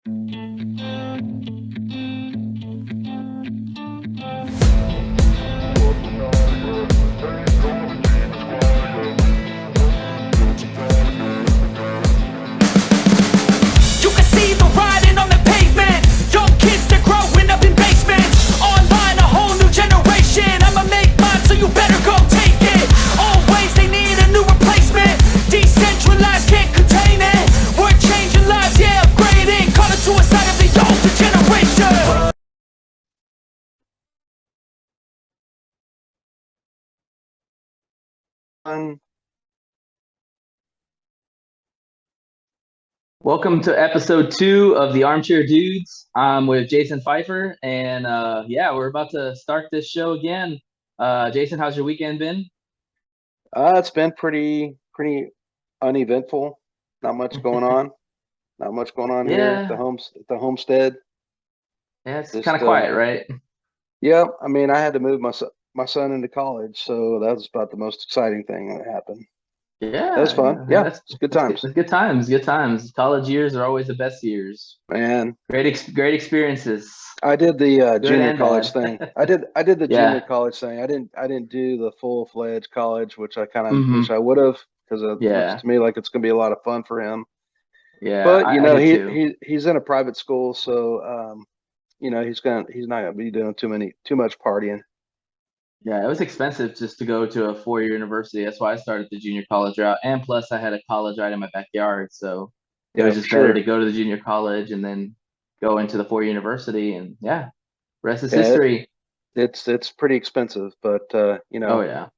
You can see the writing on the pavement. Young kids, they're growing up in basements. Online, a whole new generation. I'ma make mine, so you better go take it. Always, they need a new replacement. Decentralized, can't contain it. We're changing lives, yeah, upgrading. Call it suicide of the older generation. Welcome to episode 2 of the Armchair Dudes. I'm with Jason Pfeiffer, and we're about to start this show again. Jason, how's your weekend been? It's been pretty uneventful. Not much going on. Not much going on here at the homestead. Yeah, it's kind of quiet, right? Yeah, I mean, I had to move my son into college, so that was about the most exciting thing that happened. Yeah, that was fun. Yeah, it's good times. It's good times. Good times. College years are always the best years. Man, great experiences. I did the junior college bad. thing. I did the Yeah. junior college thing. I didn't do the full-fledged college, which I kind of Mhm. wish I would have, because it Yeah. looks to me like it's going to be a lot of fun for him. Yeah, But I did too. he's in a private school, so he's not gonna be doing too much partying. Yeah, it was expensive just to go to a 4-year university. That's why I started the junior college route. And plus, I had a college right in my backyard. So it was just better to go to the junior college and then go into the 4-year university. And yeah, rest is history. It's pretty expensive, but Oh, yeah.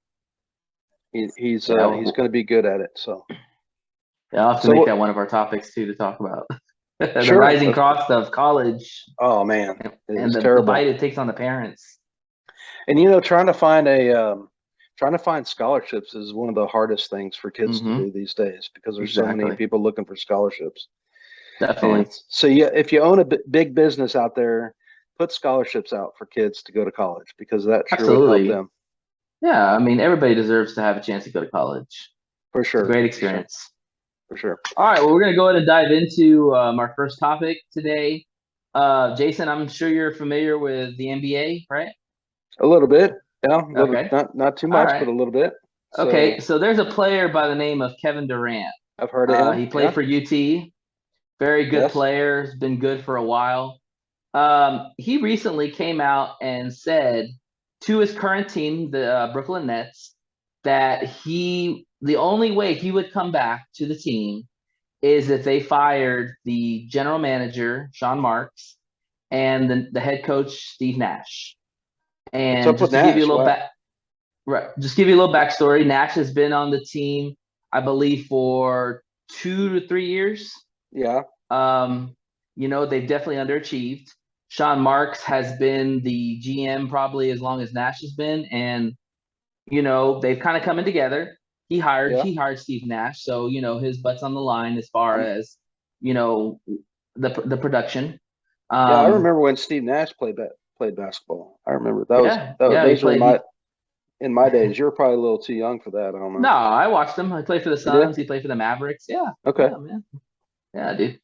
he's going to be good at it. So yeah, I'll have to make that one of our topics too to talk about. The rising cost of college. Oh man, and the bite it takes on the parents. And trying to find scholarships is one of the hardest things for kids to do these days, because there's so many people looking for scholarships. Definitely. And so yeah, if you own a big business out there, put scholarships out for kids to go to college, because that sure would help them. Yeah, I mean, everybody deserves to have a chance to go to college. For sure. It's a great experience. For sure. All right, well, we're going to go ahead and dive into our first topic today. Jason, I'm sure you're familiar with the NBA, right? A little bit, yeah. Okay. Not too much, but a little bit. Okay, so there's a player by the name of Kevin Durant. I've heard of him. He played for UT. Very good player. Has been good for a while. He recently came out and said to his current team, the Brooklyn Nets, that the only way he would come back to the team is if they fired the general manager, Sean Marks, and the head coach, Steve Nash. And just to give you a little backstory, Nash has been on the team, I believe, for 2 to 3 years. Yeah. They've definitely underachieved. Sean Marks has been the GM probably as long as Nash has been, and they've kind of come in together. He hired Steve Nash, so his butt's on the line as far as the production. I remember when Steve Nash played basketball. I remember those were in my days. You were probably a little too young for that. I don't know. No, I watched him. I played for the Suns. He played for the Mavericks. Yeah. Okay. Yeah, man. Yeah, dude.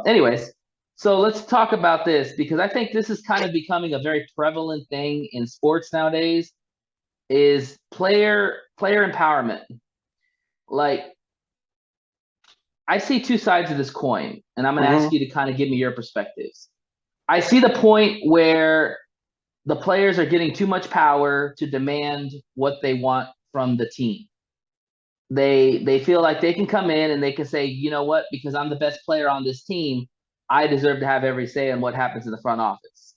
Anyways, so let's talk about this, because I think this is kind of becoming a very prevalent thing in sports nowadays, is player empowerment. Like, I see two sides of this coin, and I'm going to ask you to kind of give me your perspectives. I see the point where the players are getting too much power to demand what they want from the team. They feel like they can come in and they can say, you know what, because I'm the best player on this team, I deserve to have every say in what happens in the front office.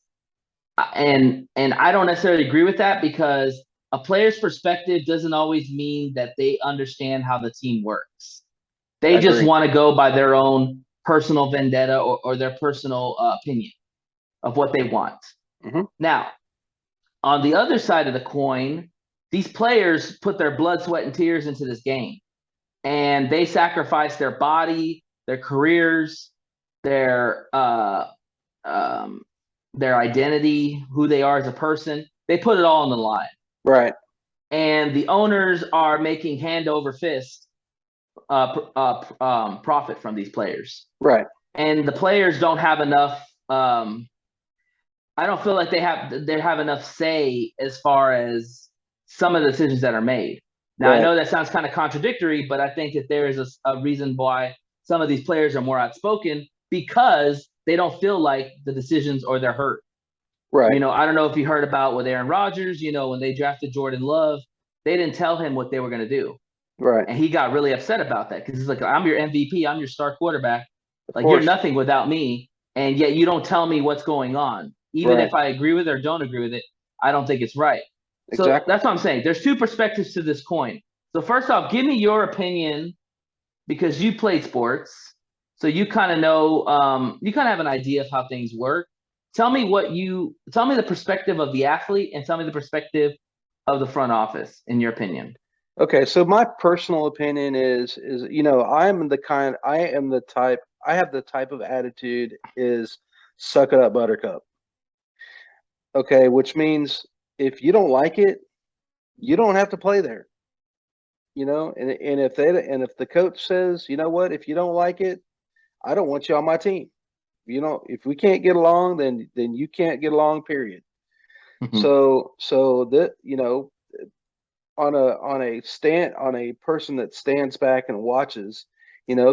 And I don't necessarily agree with that, because a player's perspective doesn't always mean that they understand how the team works. They just want to go by their own personal vendetta or their personal opinion of what they want. Now, on the other side of the coin, these players put their blood, sweat, and tears into this game, and they sacrifice their body, their careers, their identity, who they are as a person. They put it all on the line. Right. And the owners are making hand over fist profit from these players. Right. and the players don't have enough. I don't feel like they have enough say as far as some of the decisions that are made. Now, I know that sounds kind of contradictory, but I think that there is a reason why some of these players are more outspoken because they don't feel like the decisions or they're hurt. Right. I don't know if you heard about with Aaron Rodgers, when they drafted Jordan Love, they didn't tell him what they were going to do. Right. And he got really upset about that because he's like, I'm your MVP. I'm your star quarterback. Like, you're nothing without me. And yet you don't tell me what's going on. Even if I agree with it or don't agree with it, I don't think it's right. So that's what I'm saying. There's two perspectives to this coin. So first off, give me your opinion because you played sports. So you kind of know, you kind of have an idea of how things work. Tell me the perspective of the athlete and tell me the perspective of the front office, in your opinion. Okay, so my personal opinion is I am the type, I have the type of attitude is suck it up, buttercup. Okay, which means if you don't like it, you don't have to play there. And if the coach says, you know what, if you don't like it, I don't want you on my team. If we can't get along, then you can't get along, period. Mm-hmm. So that, on a person that stands back and watches,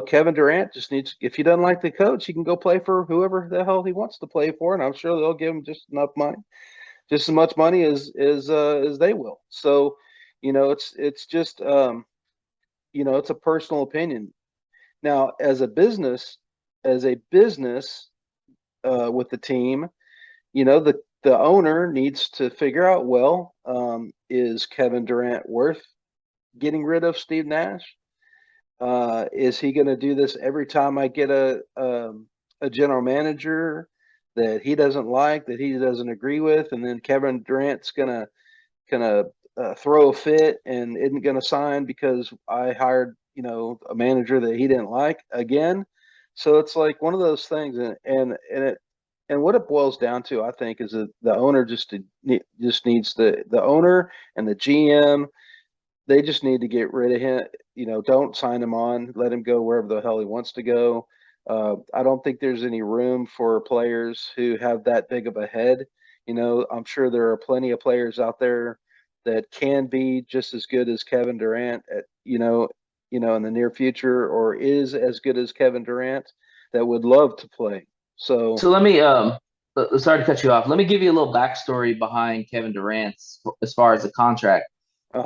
Kevin Durant just needs, if he doesn't like the coach, he can go play for whoever the hell he wants to play for, and I'm sure they'll give him just enough money, just as much money as they will. So, it's just it's a personal opinion. Now, as a business with the team, the owner needs to figure out, well, is Kevin Durant worth getting rid of Steve Nash? Is he going to do this every time I get a general manager that he doesn't like, that he doesn't agree with, and then Kevin Durant's gonna throw a fit and isn't going to sign because I hired a manager that he didn't like again? So it's like one of those things, and what it boils down to, I think, is that the owner just needs the owner and the GM. They just need to get rid of him. Don't sign him on. Let him go wherever the hell he wants to go. I don't think there's any room for players who have that big of a head. I'm sure there are plenty of players out there that can be just as good as Kevin Durant in the near future, or is as good as Kevin Durant, that would love to play. So let me sorry to cut you off. Let me give you a little backstory behind Kevin Durant's as far as the contract.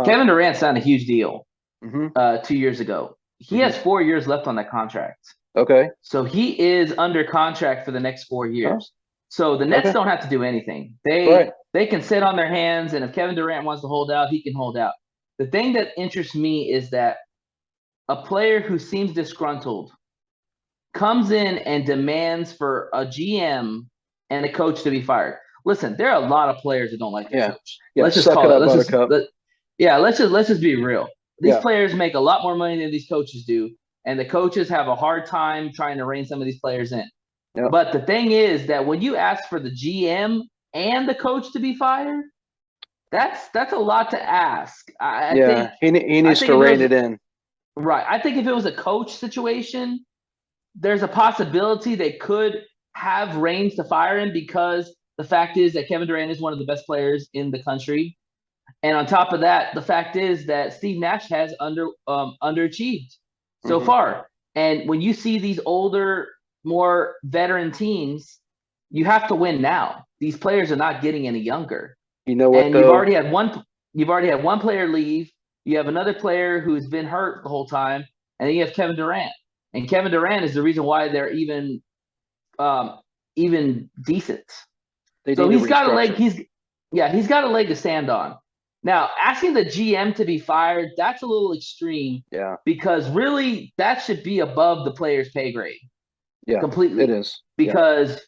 Kevin Durant signed a huge deal 2 years ago. He has 4 years left on that contract. Okay. So he is under contract for the next 4 years. So the Nets don't have to do anything. They can sit on their hands, and if Kevin Durant wants to hold out, he can hold out. The thing that interests me is that a player who seems disgruntled comes in and demands for a GM and a coach to be fired. Listen, there are a lot of players that don't like their coach. Let's just call it. Let's just be real. These players make a lot more money than these coaches do, and the coaches have a hard time trying to rein some of these players in. Yep. But the thing is that when you ask for the GM and the coach to be fired, that's a lot to ask. I think he needs to rein it in. Right. I think if it was a coach situation, there's a possibility they could have reins to fire him, because the fact is that Kevin Durant is one of the best players in the country. And on top of that, the fact is that Steve Nash has underachieved so far. And when you see these older, more veteran teams, you have to win now. These players are not getting any younger. You know what? And you've already had one player leave. You have another player who's been hurt the whole time, and then you have Kevin Durant. And Kevin Durant is the reason why they're even decent. So he's got a leg. He's got a leg to stand on. Now, asking the GM to be fired, that's a little extreme. Yeah. Because really, that should be above the player's pay grade. Yeah. Completely. It is. Because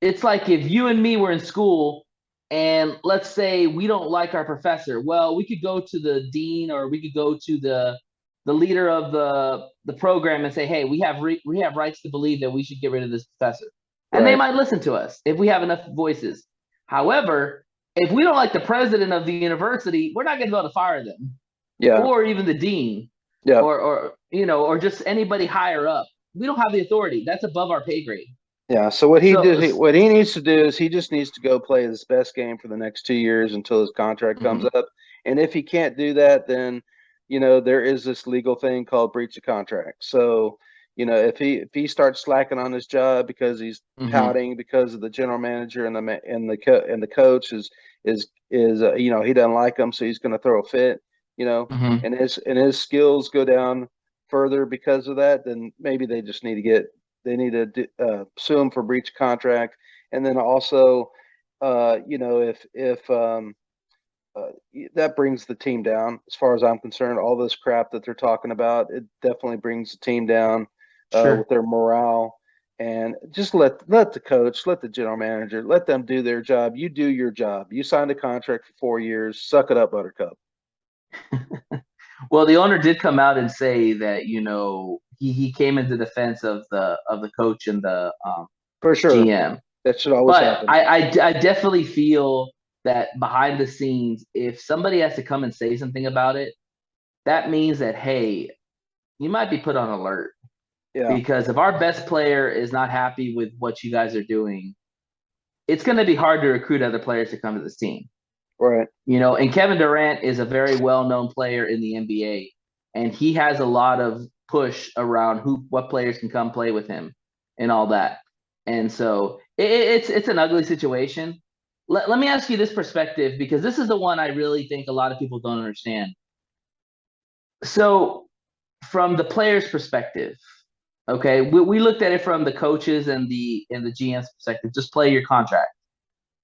it's like if you and me were in school and let's say we don't like our professor. Well, we could go to the dean or we could go to the leader of the program and say, hey, we have rights to believe that we should get rid of this professor. And they might listen to us if we have enough voices. However, if we don't like the president of the university, we're not going to be able to fire them. Yeah. Or even the dean. Yeah. Or just anybody higher up. we don't have the authority. That's above our pay grade. Yeah. So what he So, did, what he needs to do is he just needs to go play his best game for the next 2 years until his contract comes mhm, up. And if he can't do that, then there is this legal thing called breach of contract. So if he starts slacking on his job because he's mhm, pouting because of the general manager and the coach is he doesn't like him, so he's going to throw a fit. mhm. And his skills go down further because of that, then maybe they need to sue him for breach of contract. And then also, if that brings the team down, as far as I'm concerned, all this crap that they're talking about, it definitely brings the team down with Sure. their morale. And just let the coach, let the general manager, let them do their job. You do your job. You signed a contract for 4 years. Suck it up, Buttercup. Well, the owner did come out and say that he came into defense of the coach and the For sure. GM. That should always But happen. I definitely feel that behind the scenes, if somebody has to come and say something about it, that means that, hey, you might be put on alert. Yeah. Because if our best player is not happy with what you guys are doing, it's going to be hard to recruit other players to come to this team. Right. And Kevin Durant is a very well-known player in the NBA, and he has a lot of push around what players can come play with him and all that. And so it's an ugly situation. Let me ask you this perspective, because this is the one I really think a lot of people don't understand. So from the player's perspective, okay, we looked at it from the coaches and the GM's perspective. Just play your contract.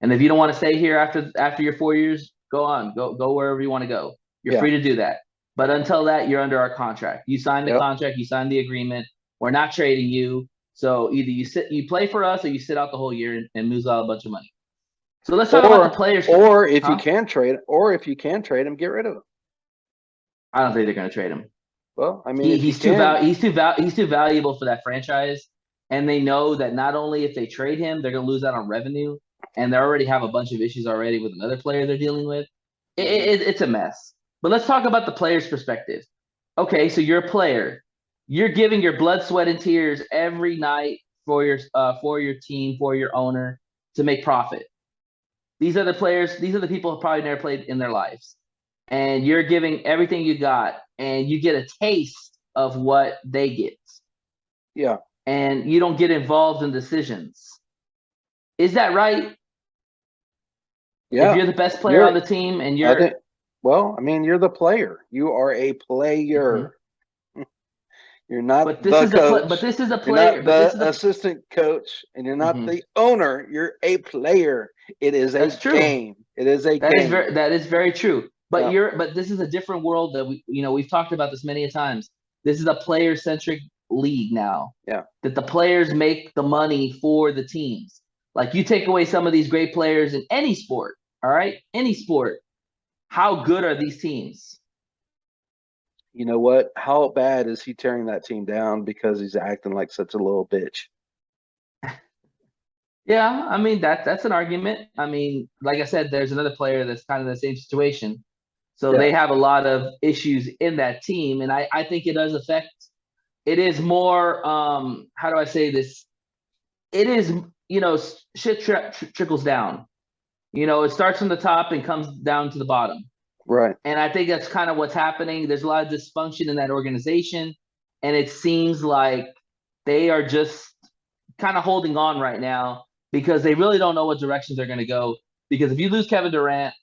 And if you don't want to stay here after your 4 years, go wherever you want to go. You're Yeah. free to do that. But until that, you're under our contract. You signed the Yep. contract, you signed the agreement. We're not trading you. So either you play for us, or you sit out the whole year and lose out a bunch of money. So let's talk about the players. Or if you Huh? can trade him, get rid of him. I don't think they're going to trade him. Well, I mean, He if you he's too can, he's too valuable for that franchise, and they know that not only if they trade him, they're going to lose out on revenue, and they already have a bunch of issues already with another player they're dealing with. It's a mess. But let's talk about the player's perspective. Okay, so you're a player. You're giving your blood, sweat, and tears every night for your team, for your owner, to make profit. These are the players. These are the people who probably never played in their lives, and you're giving everything you got, and you get a taste of what they get, yeah, and you don't get involved in decisions. Is that right? If yeah, you're the best player on you're. the team and I you're think. Well, I mean, you're the player. You are a Mhm. player. You're not But this the is a play, but coach. this is a You're player, not but this the is a assistant coach, and you're not Mhm. the owner. You're a player. It is a That's true. game. It is a game. That is very true. Yeah, But this is a different world that we've talked about this many a times. This is a player centric league now. yeah, That the players make the money for the teams. Like, you take away some of these great players in any sport, all right? Any sport. How good are these teams? you know what? How bad is he tearing that team down because he's acting like such a little bitch? Yeah, I mean that's an argument. I mean, like I said, there's another player that's kind of the same situation. So Yeah, they have a lot of issues in that team, and I think it does affect. It is more how do I say this? It is, shit trickles down. It starts from the top and comes down to the bottom. right. And I think that's kind of what's happening. There's a lot of dysfunction in that organization, and it seems like they are just kind of holding on right now because they really don't know what directions they're going to go. Because if you lose Kevin Durant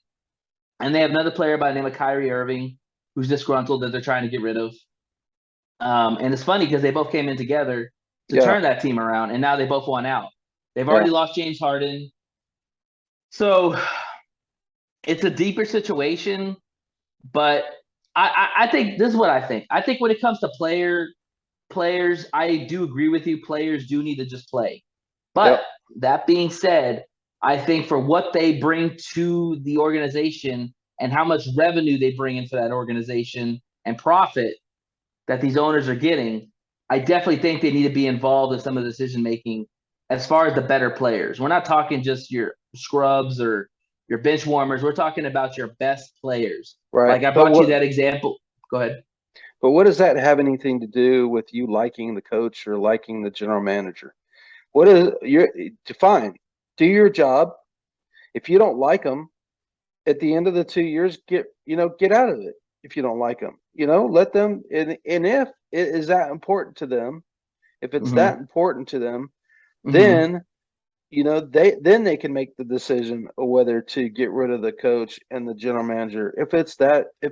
and they have another player by the name of Kyrie Irving who's disgruntled that they're trying to get rid of, and it's funny because they both came in together to Yeah, turn that team around, and now they both won out. They've yeah, already lost James Harden, so it's a deeper situation. But I think this is what I think. I think when it comes to players, I do agree with you. Players do need to just play. But yep, that being said, I think for what they bring to the organization and how much revenue they bring into that organization and profit that these owners are getting, I definitely think they need to be involved in some of the decision making as far as the better players. We're not talking just your scrubs or your bench warmers. We're talking about your best players. right. Like I But brought you what? that example. Go ahead. But what does that have anything to do with you liking the coach or liking the general manager? What is your define? Do your job. If you don't like them, at the end of the 2 years, get out of it. If you don't like them, let them. And if it is that important to them, if it's Mm-hmm. that important to them, Mm-hmm. then they can make the decision of whether to get rid of the coach and the general manager if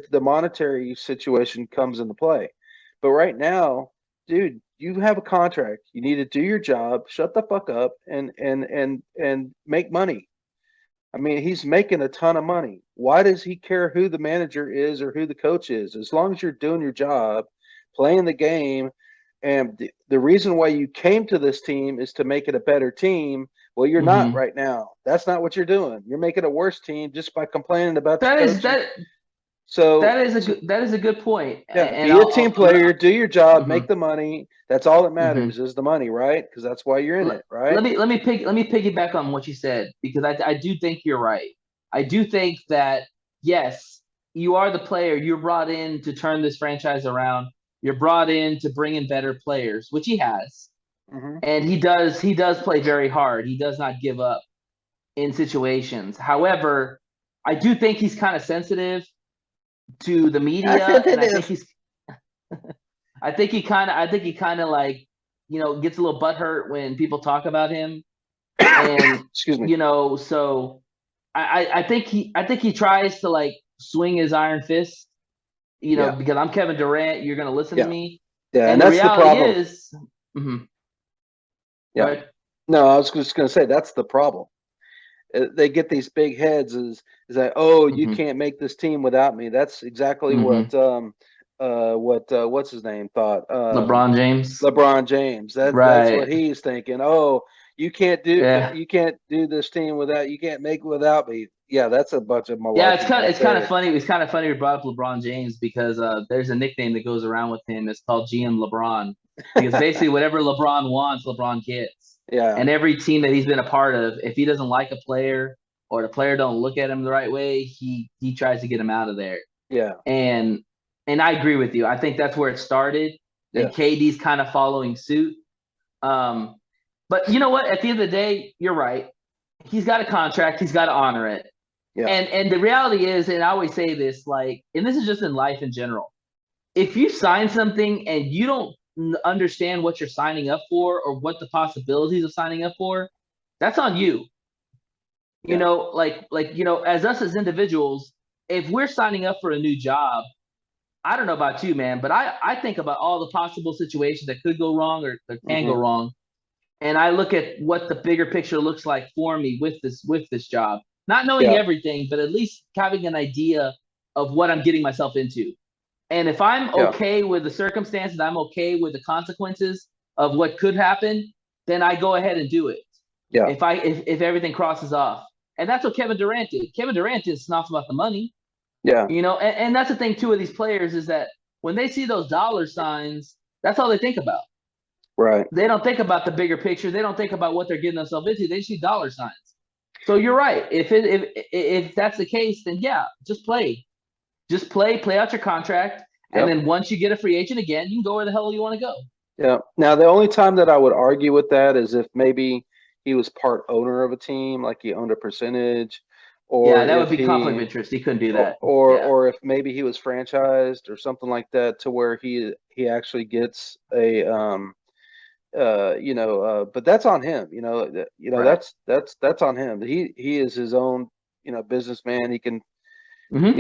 the monetary situation comes into play. But right now, dude, you have a contract. You need to do your job, shut the fuck up, and make money. I mean, he's making a ton of money. Why does he care who the manager is or who the coach is? As long as you're doing your job, playing the game, and the reason why you came to this team is to make it a better team. Well, you're not Mm-hmm. right now. That's not what you're doing. You're making a worse team just by complaining about the That is coach. that So, that is a good point. yeah, And be a team player, do your job, mm-hmm. make the money. That's all that Mm-hmm. matters is the money, right? Because that's why you're in it, right? Let me piggyback on what you said, because I do think you're right. I do think that, yes, you are the player. You're brought in to turn this franchise around. You're brought in to bring in better players, which he has, Hmm. and he does play very hard. He does not give up in situations. However, I do think he's kind of sensitive to the I media, said and it I think is. he's I think he kind of like, gets a little butthurt when people talk about him. And Excuse me. so I think he tries to like swing his iron fist, Yeah, because I'm Kevin Durant, you're gonna listen to yeah, me. yeah, and And the that's the reality problem. is, mhm, go Yeah. ahead. No, I was just going to say that's the problem. They get these big heads is that, oh, you Hmm. can't make this team without me. That's exactly Hmm. what's his name thought. LeBron James. LeBron James. That's what Right. he's thinking. Oh, Yeah. you can't do this team without you can't make it without me. Yeah, that's a bunch of Yeah, malarkey right it's kind of there. funny. It's kind of funny you brought up LeBron James, because there's a nickname that goes around with him. It's called GM LeBron, because basically whatever LeBron wants, LeBron gets. Yeah, And every team that he's been a part of, if he doesn't like a player or the player don't look at him the right way, he tries to get him out of there. yeah, And I agree with you. I think that's where it started. And yes, KD's kind of following suit. Um, but you know what? At the end of the day, you're right. He's got a contract. He's got to honor it. yeah. And the reality is, and I always say this, like, and this is just in life in general. If you sign something and you don't understand what you're signing up for or what the possibilities of signing up for, that's on you. Yeah. As us as individuals, if we're signing up for a new job, I don't know about you, man, but I think about all the possible situations that could go wrong or can go Hmm. wrong, and I look at what the bigger picture looks like for me with this job. Not knowing Yeah. everything, but at least having an idea of what I'm getting myself into. And if I'm Yeah. okay with the circumstances, I'm okay with the consequences of what could happen, then I go ahead and do it. Yeah. If everything crosses off. And that's what Kevin Durant did. Kevin Durant didn't snuff about the money. Yeah. And that's the thing too of these players, is that when they see those dollar signs, that's all they think about. Right. They don't think about the bigger picture. They don't think about what they're getting themselves into. They see dollar signs. So you're right. If that's the case, then yeah, just play out your contract, and Yep. then once you get a free agent again, you can go where the hell you want to go. Yeah. Now, the only time that I would argue with that is if maybe he was part owner of a team, like he owned a percentage, Yeah, or that would if be conflict of he, interest. He couldn't do that. Yeah. or if maybe he was franchised or something like that, to where he actually gets a but that's on him. Right. That's on him. He is his own businessman. He can. Mm-hmm.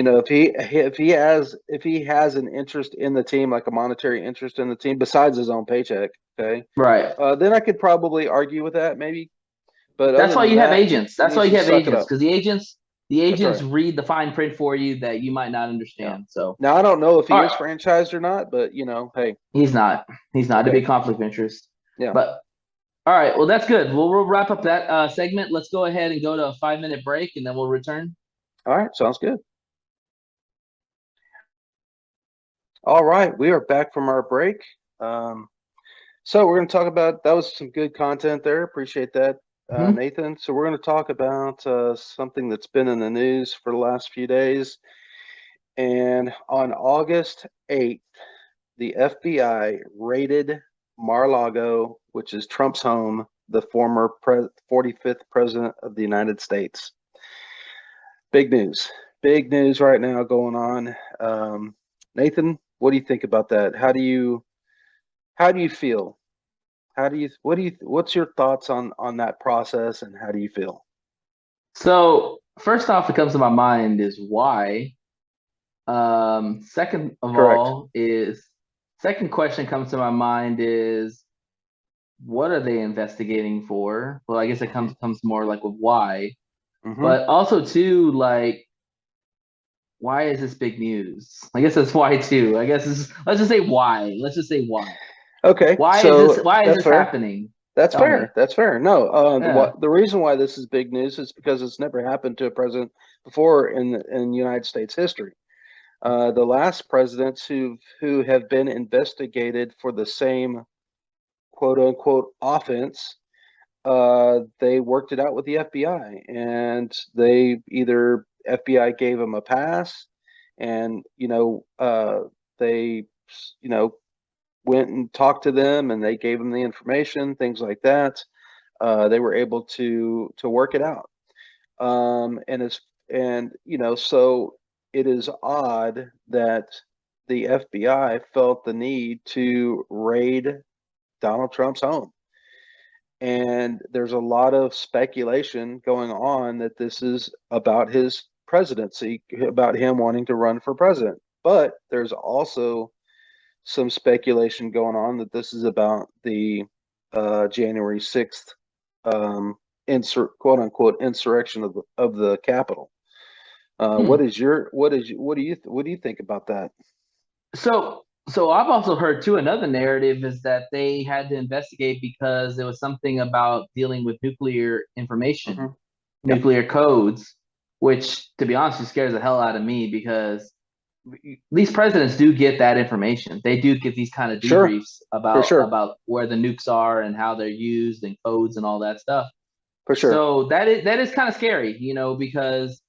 If he has an interest in the team, like a monetary interest in the team, besides his own paycheck, okay, Right. then I could probably argue with that maybe. But That's other why than you have that, agents. he That's why needs you to have suck it agents, up. because the That's agents right. read the fine print for you that you might not Yeah. understand. So, Now I don't know if all he is right, franchised or not, but hey, he's not. He's not. It'd okay, be a conflict of interest. yeah. But all right, well, that's good. We'll wrap up that segment. Let's go ahead and go to a 5-minute break, and then we'll return. All right, sounds good. All right, we are back from our break. Um, so we're going to talk about that was some good content there. Appreciate that, Hmm. Nathan. So we're going to talk about something that's been in the news for the last few days. And on August 8th, the FBI raided Mar-a-Lago, which is Trump's home, the former 45th president of the United States. Big news. Big news right now going on. Nathan, what do you think about that? How do you feel? What's your thoughts on that process, and how do you feel? So first off, that comes to my mind is why. Second of Correct. all is second question comes to my mind is what are they investigating for? Well, I guess it comes more like with why, Mm-hmm. but also too like why is this big news? I guess that's why too. I guess let's just say why. Let's just say why. Okay, Why is so this fair. happening? That's Tell me. fair. That's fair. No, Yeah. the reason why this is big news is because it's never happened to a president before in United States history. The last presidents who have been investigated for the same quote unquote offense, they worked it out with the FBI, and they either FBI gave them a pass, and they went and talked to them, and they gave them the information, things like that. They were able to work it out. So it is odd that the FBI felt the need to raid Donald Trump's home. And there's a lot of speculation going on that this is about his presidency, about him wanting to run for president. But there's also some speculation going on that this is about the January 6th quote unquote insurrection of the Capitol. What do you think about that? So I've also heard too another narrative is that they had to investigate because there was something about dealing with nuclear information, Mm-hmm. nuclear codes, which to be honest, scares the hell out of me because these presidents do get that information. They do get these kind of Sure, debriefs for sure, about where the nukes are and how they're used and codes and all that stuff. for sure. So that is kind of scary, because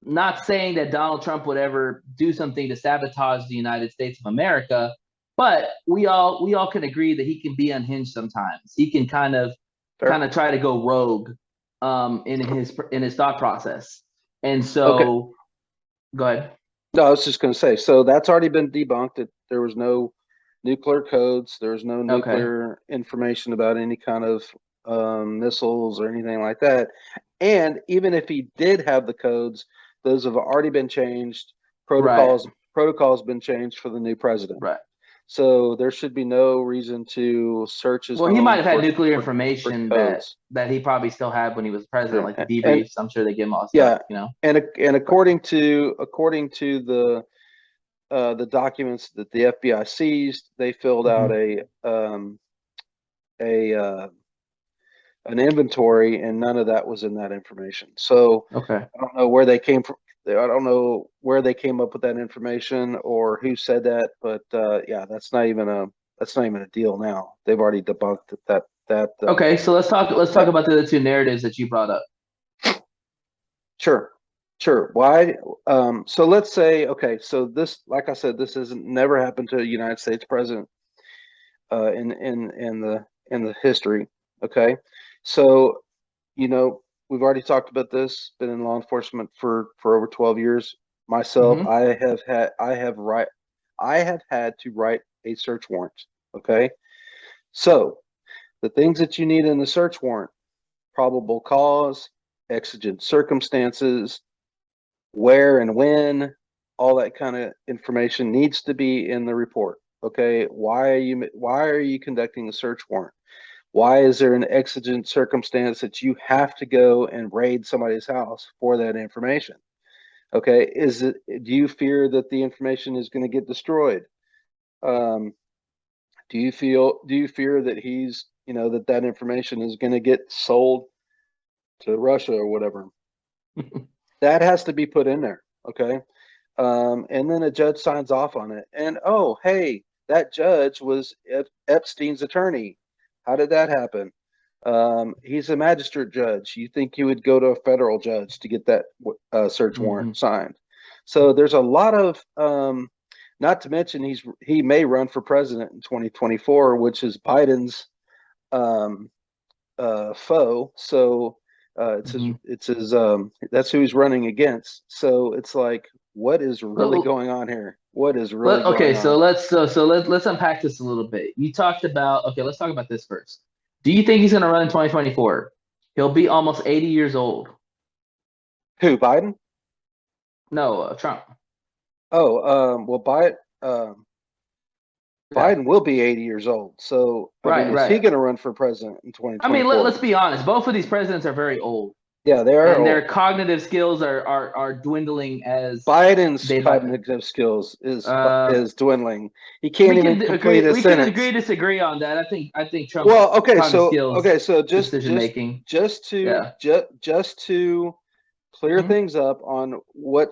not saying that Donald Trump would ever do something to sabotage the United States of America, but we all can agree that he can be unhinged sometimes. He can kind of Fair. try to go rogue in his thought process. And Okay. so go ahead. No, I was just going to say, so that's already been debunked, that there was no nuclear codes, there was no Okay. nuclear information about any kind of missiles or anything like that. And even if he did have the codes, those have already been changed. Protocols been changed for the new president. Right. So there should be no reason to search his Well, he home might have had for nuclear for information codes. that he probably still had when he was president, like the And debriefs. I'm sure they give him all yeah, stuff. and according to the documents that the FBI seized, they filled out a an inventory, and none of that was in that information. So Okay. I don't know where they came from. I don't know where they came up with that information or who said that, but yeah, that's not even a deal now. They've already debunked that. Okay, so let's talk about the other two narratives that you brought up. Sure. Sure. Why? So let's say, okay, so this, like I said, this has never happened to a United States president in the history. Okay, so we've already talked about this. Been in law enforcement for over 12 years. Myself, Mm-hmm. I have had to write a search warrant. Okay, so the things that you need in the search warrant: probable cause, exigent circumstances, where and when, all that kind of information needs to be in the report. Okay, why are you conducting a search warrant? Why is there an exigent circumstance that you have to go and raid somebody's house for that information? Okay, do you fear that the information is going to get destroyed? Um, do you fear that that information is going to get sold to Russia or whatever? That has to be put in there. Okay. And then a judge signs off on it. And oh, hey, that judge was Epstein's attorney. How did that happen? He's a magistrate judge. You think you would go to a federal judge to get that search warrant Mm-hmm. signed? So there's a lot of Not to mention he may run for president in 2024, which is Biden's um, foe. So Mhm. it's his that's who he's running against. So it's like, what is really Well, going on here? What is really okay, going so on? let's unpack this a little bit. You talked about okay, let's talk about this first. Do you think he's going to run in 2024? He'll be almost 80 years old. Who, Biden? No, Trump. Oh, well, Yeah. Biden will be 80 years old. So, I mean, Right, is he right. going to run for president in I mean, 2024? let's be honest. Both of these presidents are very old, Yeah, they are and their old. cognitive skills are dwindling as Biden's day by day. cognitive skills Uh, is dwindling. He can't even complete a we can sentence. agree disagree on that. I think Trump's Well, cognitive skills, so decision making. Yeah. just to clear Hmm. things up on what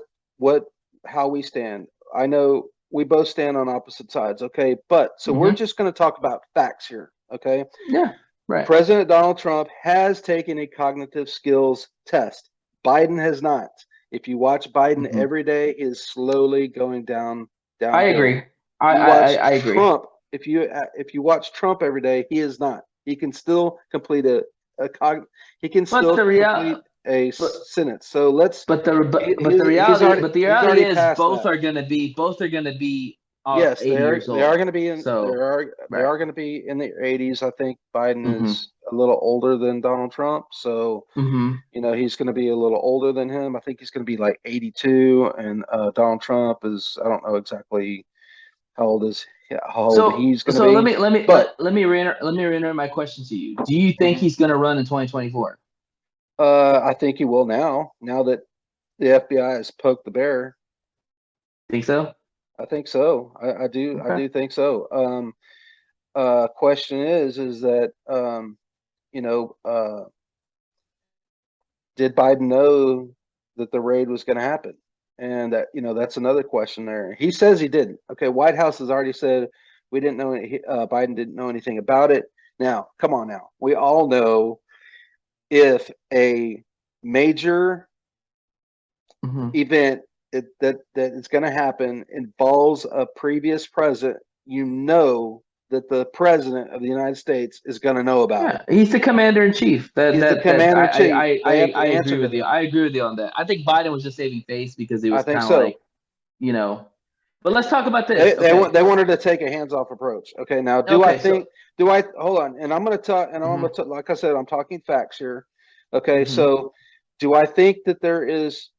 how we stand. I know we both stand on opposite sides, okay? But so we're Hmm. just going to talk about facts here, okay? Yeah. Right. President Donald Trump has taken a cognitive skills test. Biden has not. If you watch Biden Hmm. every day, he is slowly going I downhill. agree. You watch I agree. Trump. If you watch Trump every day, he is not. He can still complete a cog. He can But still the complete real a but sentence. So let's. but the He's reality already is past that. both are gonna be Yes, 80 years they are old. going to be in So they right. are going to be in the 80s. I think Biden Hmm. is a little older than Donald Trump, so Hmm. he's going to be a little older than him. I think he's going to be like 82, and Donald Trump is, I don't know exactly how old he's going to So be, but let me reiterate my question to you. Do you think mhm, he's gonna run in 2024? I think he will now. Now that the FBI has poked the bear, Think so? I think so. I Okay. do think so. Question is that you know did Biden know that the raid was going to happen? And that, that's another question there. He says he didn't. Okay, White House has already said we didn't know. Biden didn't know anything about it. Now, come on, now we all know if a major Hmm. event that is going to happen involves a previous president, you know that the president of the United States is going to know about it. Yeah, he's the commander in chief. He's the commander in chief. They have to I answer agree to with you. him. I agree with you on that. I think Biden was just saving face because he I was think kind of like, so. you know. But let's talk about this. They Okay. they wanted to take a hands off approach. Okay, now Okay. So. do I hold on? And I'm going to talk, and I'm Hmm. going to like I said, I'm talking facts here. Okay, Hmm. so do I think that there is?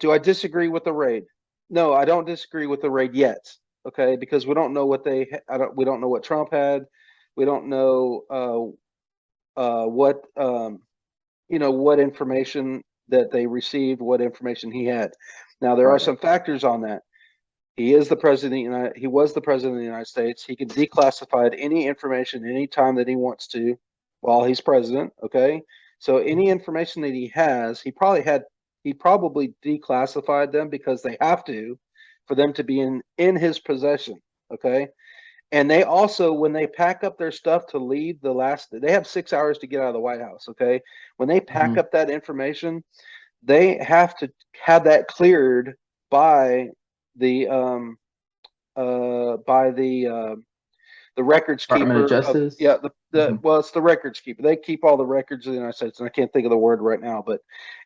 Do I disagree with the raid? No, I don't disagree with the raid yet. Okay, because we don't know what we don't know what Trump had. We don't know what what information that they received, what information he had. Now there are Right. some factors on that. He is the president. He was the president of the United States. He can declassify any information anytime that he wants to, while he's president. Okay, so any information that he has, he probably declassified them because they have to, for them to be in his possession. Okay, and they also, when they pack up their stuff to leave, they have 6 hours to get out of the White House. Okay, when they pack Hmm. up that information, they have to have that cleared by the the records Department of keeper of, yeah, Justice. the Hmm. well, it's the records keeper. They keep all the records of the United States, and I can't think of the word right now, but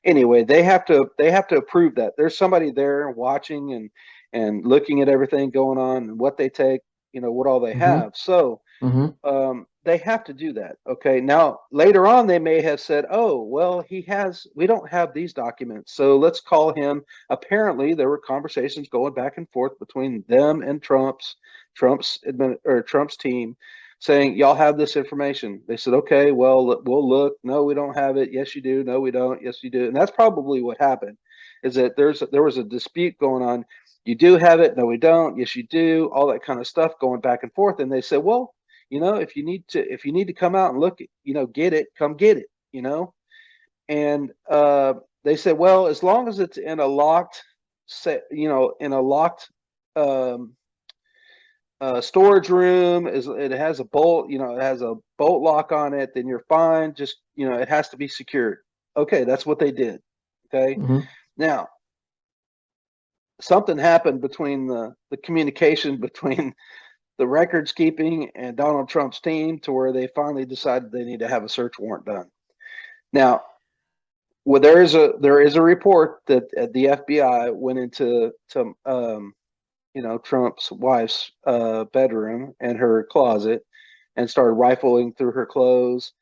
anyway, they have to approve that. There's somebody there watching and looking at everything going on and what they take, what all they Hmm. have. So Hmm. they have to do that. Okay. Now, later on, they may have said, oh, well, we don't have these documents. So let's call him. Apparently, there were conversations going back and forth between them and Trump's team saying, y'all have this information. They said, okay, well, we'll look. No, we don't have it. Yes, you do. No, we don't. Yes, you do. And that's probably what happened, is that there was a dispute going on. You do have it. No, we don't. Yes, you do. All that kind of stuff going back and forth. And they said, well, if you need to come out and look, get it, come get it, and they said, well, as long as it's in a locked set, in a locked um, storage room, it has a bolt, it has a bolt lock on it, then you're fine. Just, it has to be secured. Okay, that's what they did. Okay, Hmm. now something happened between the communication between the records keeping and Donald Trump's team to where they finally decided they need to have a search warrant done. Now, well, there is a report that the FBI went into Trump's wife's bedroom and her closet and started rifling through her clothes.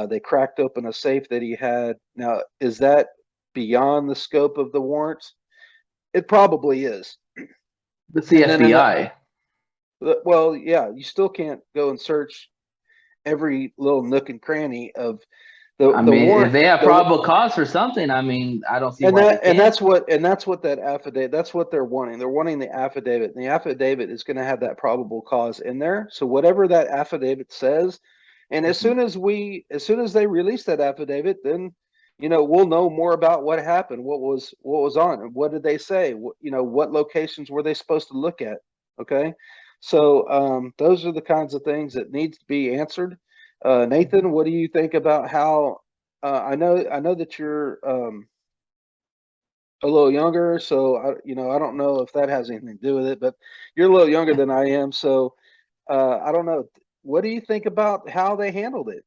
They cracked open a safe that he had. Now, is that beyond the scope of the warrants? It probably is. It's the FBI. Well, yeah, you still can't go and search every little nook and cranny of the warrant. If they have probable cause for something, I mean, I don't see and why that they and can't. that's what that affidavit. That's what they're wanting. They're wanting the affidavit, and the affidavit is going to have that probable cause in there. So whatever that affidavit says, and as soon as they release that affidavit, then we'll know more about what happened, what was on it, what did they say, what locations were they supposed to look at. Okay, so those are the kinds of things that needs to be answered. Nathan, what do you think about how? I know that you're a little younger, so I don't know if that has anything to do with it, but you're a little younger than I am, so I don't know. What do you think about how they handled it?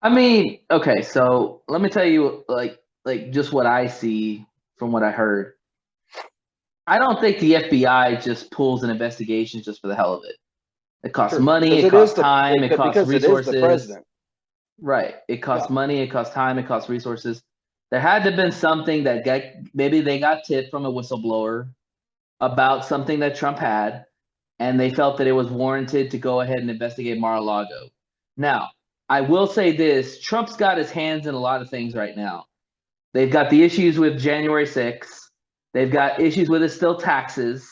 I mean, okay, so let me tell you, like just what I see from what I heard. I don't think the FBI just pulls an investigation just for the hell of it. It costs money, it costs time, it costs resources. It is the president. Right. It costs money, it costs time, it costs resources. There had to have been something that maybe they got tipped from a whistleblower about something that Trump had, and they felt that it was warranted to go ahead and investigate Mar-a-Lago. Now, I will say this, Trump's got his hands in a lot of things right now. They've got the issues with January 6th. They've got issues with his still taxes,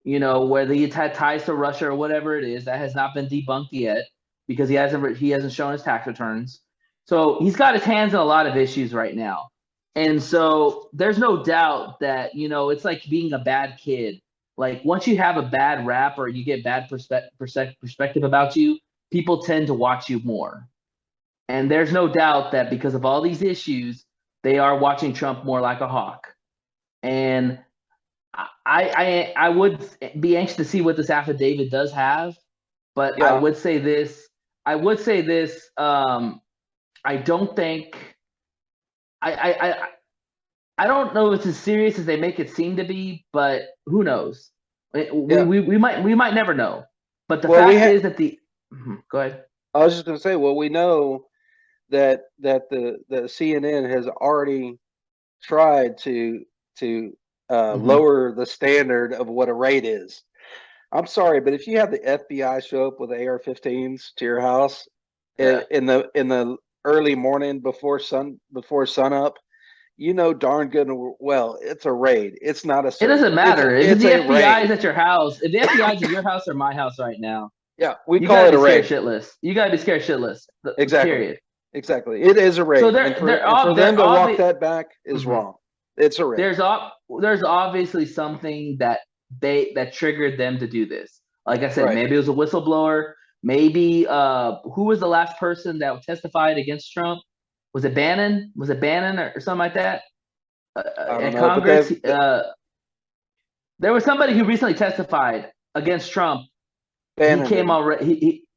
whether he had ties to Russia or whatever it is. That has not been debunked yet because he hasn't shown his tax returns. So he's got his hands in a lot of issues right now. And so there's no doubt that, it's like being a bad kid. Like once you have a bad rap or you get bad perspective about you, people tend to watch you more. And there's no doubt that because of all these issues, they are watching Trump more like a hawk. And I would be anxious to see what this affidavit does have, but I would say this. I don't think I don't know if it's as serious as they make it seem to be, but who knows? We might never know. But the fact is that go ahead. I was just going to say, well, we know that the CNN has already tried to lower the standard of what a raid is. I'm sorry, but if you have the FBI show up with AR-15s to your house in the early morning before sun up, darn good and well it's a raid. It's not a search. It doesn't matter if the FBI is at your house. If the FBI is at your house or my house right now, we call it a raid. Shitless. You gotta be scared shitless. Exactly. Period. Exactly. It is a raid. So for them to walk that back is wrong. It's a raid. There's obviously something that triggered them to do this. Like I said, maybe it was a whistleblower. Maybe who was the last person that testified against Trump? Was it Bannon? Was it Bannon or something like that? At Congress, there was somebody who recently testified against Trump. Bannon. He came on.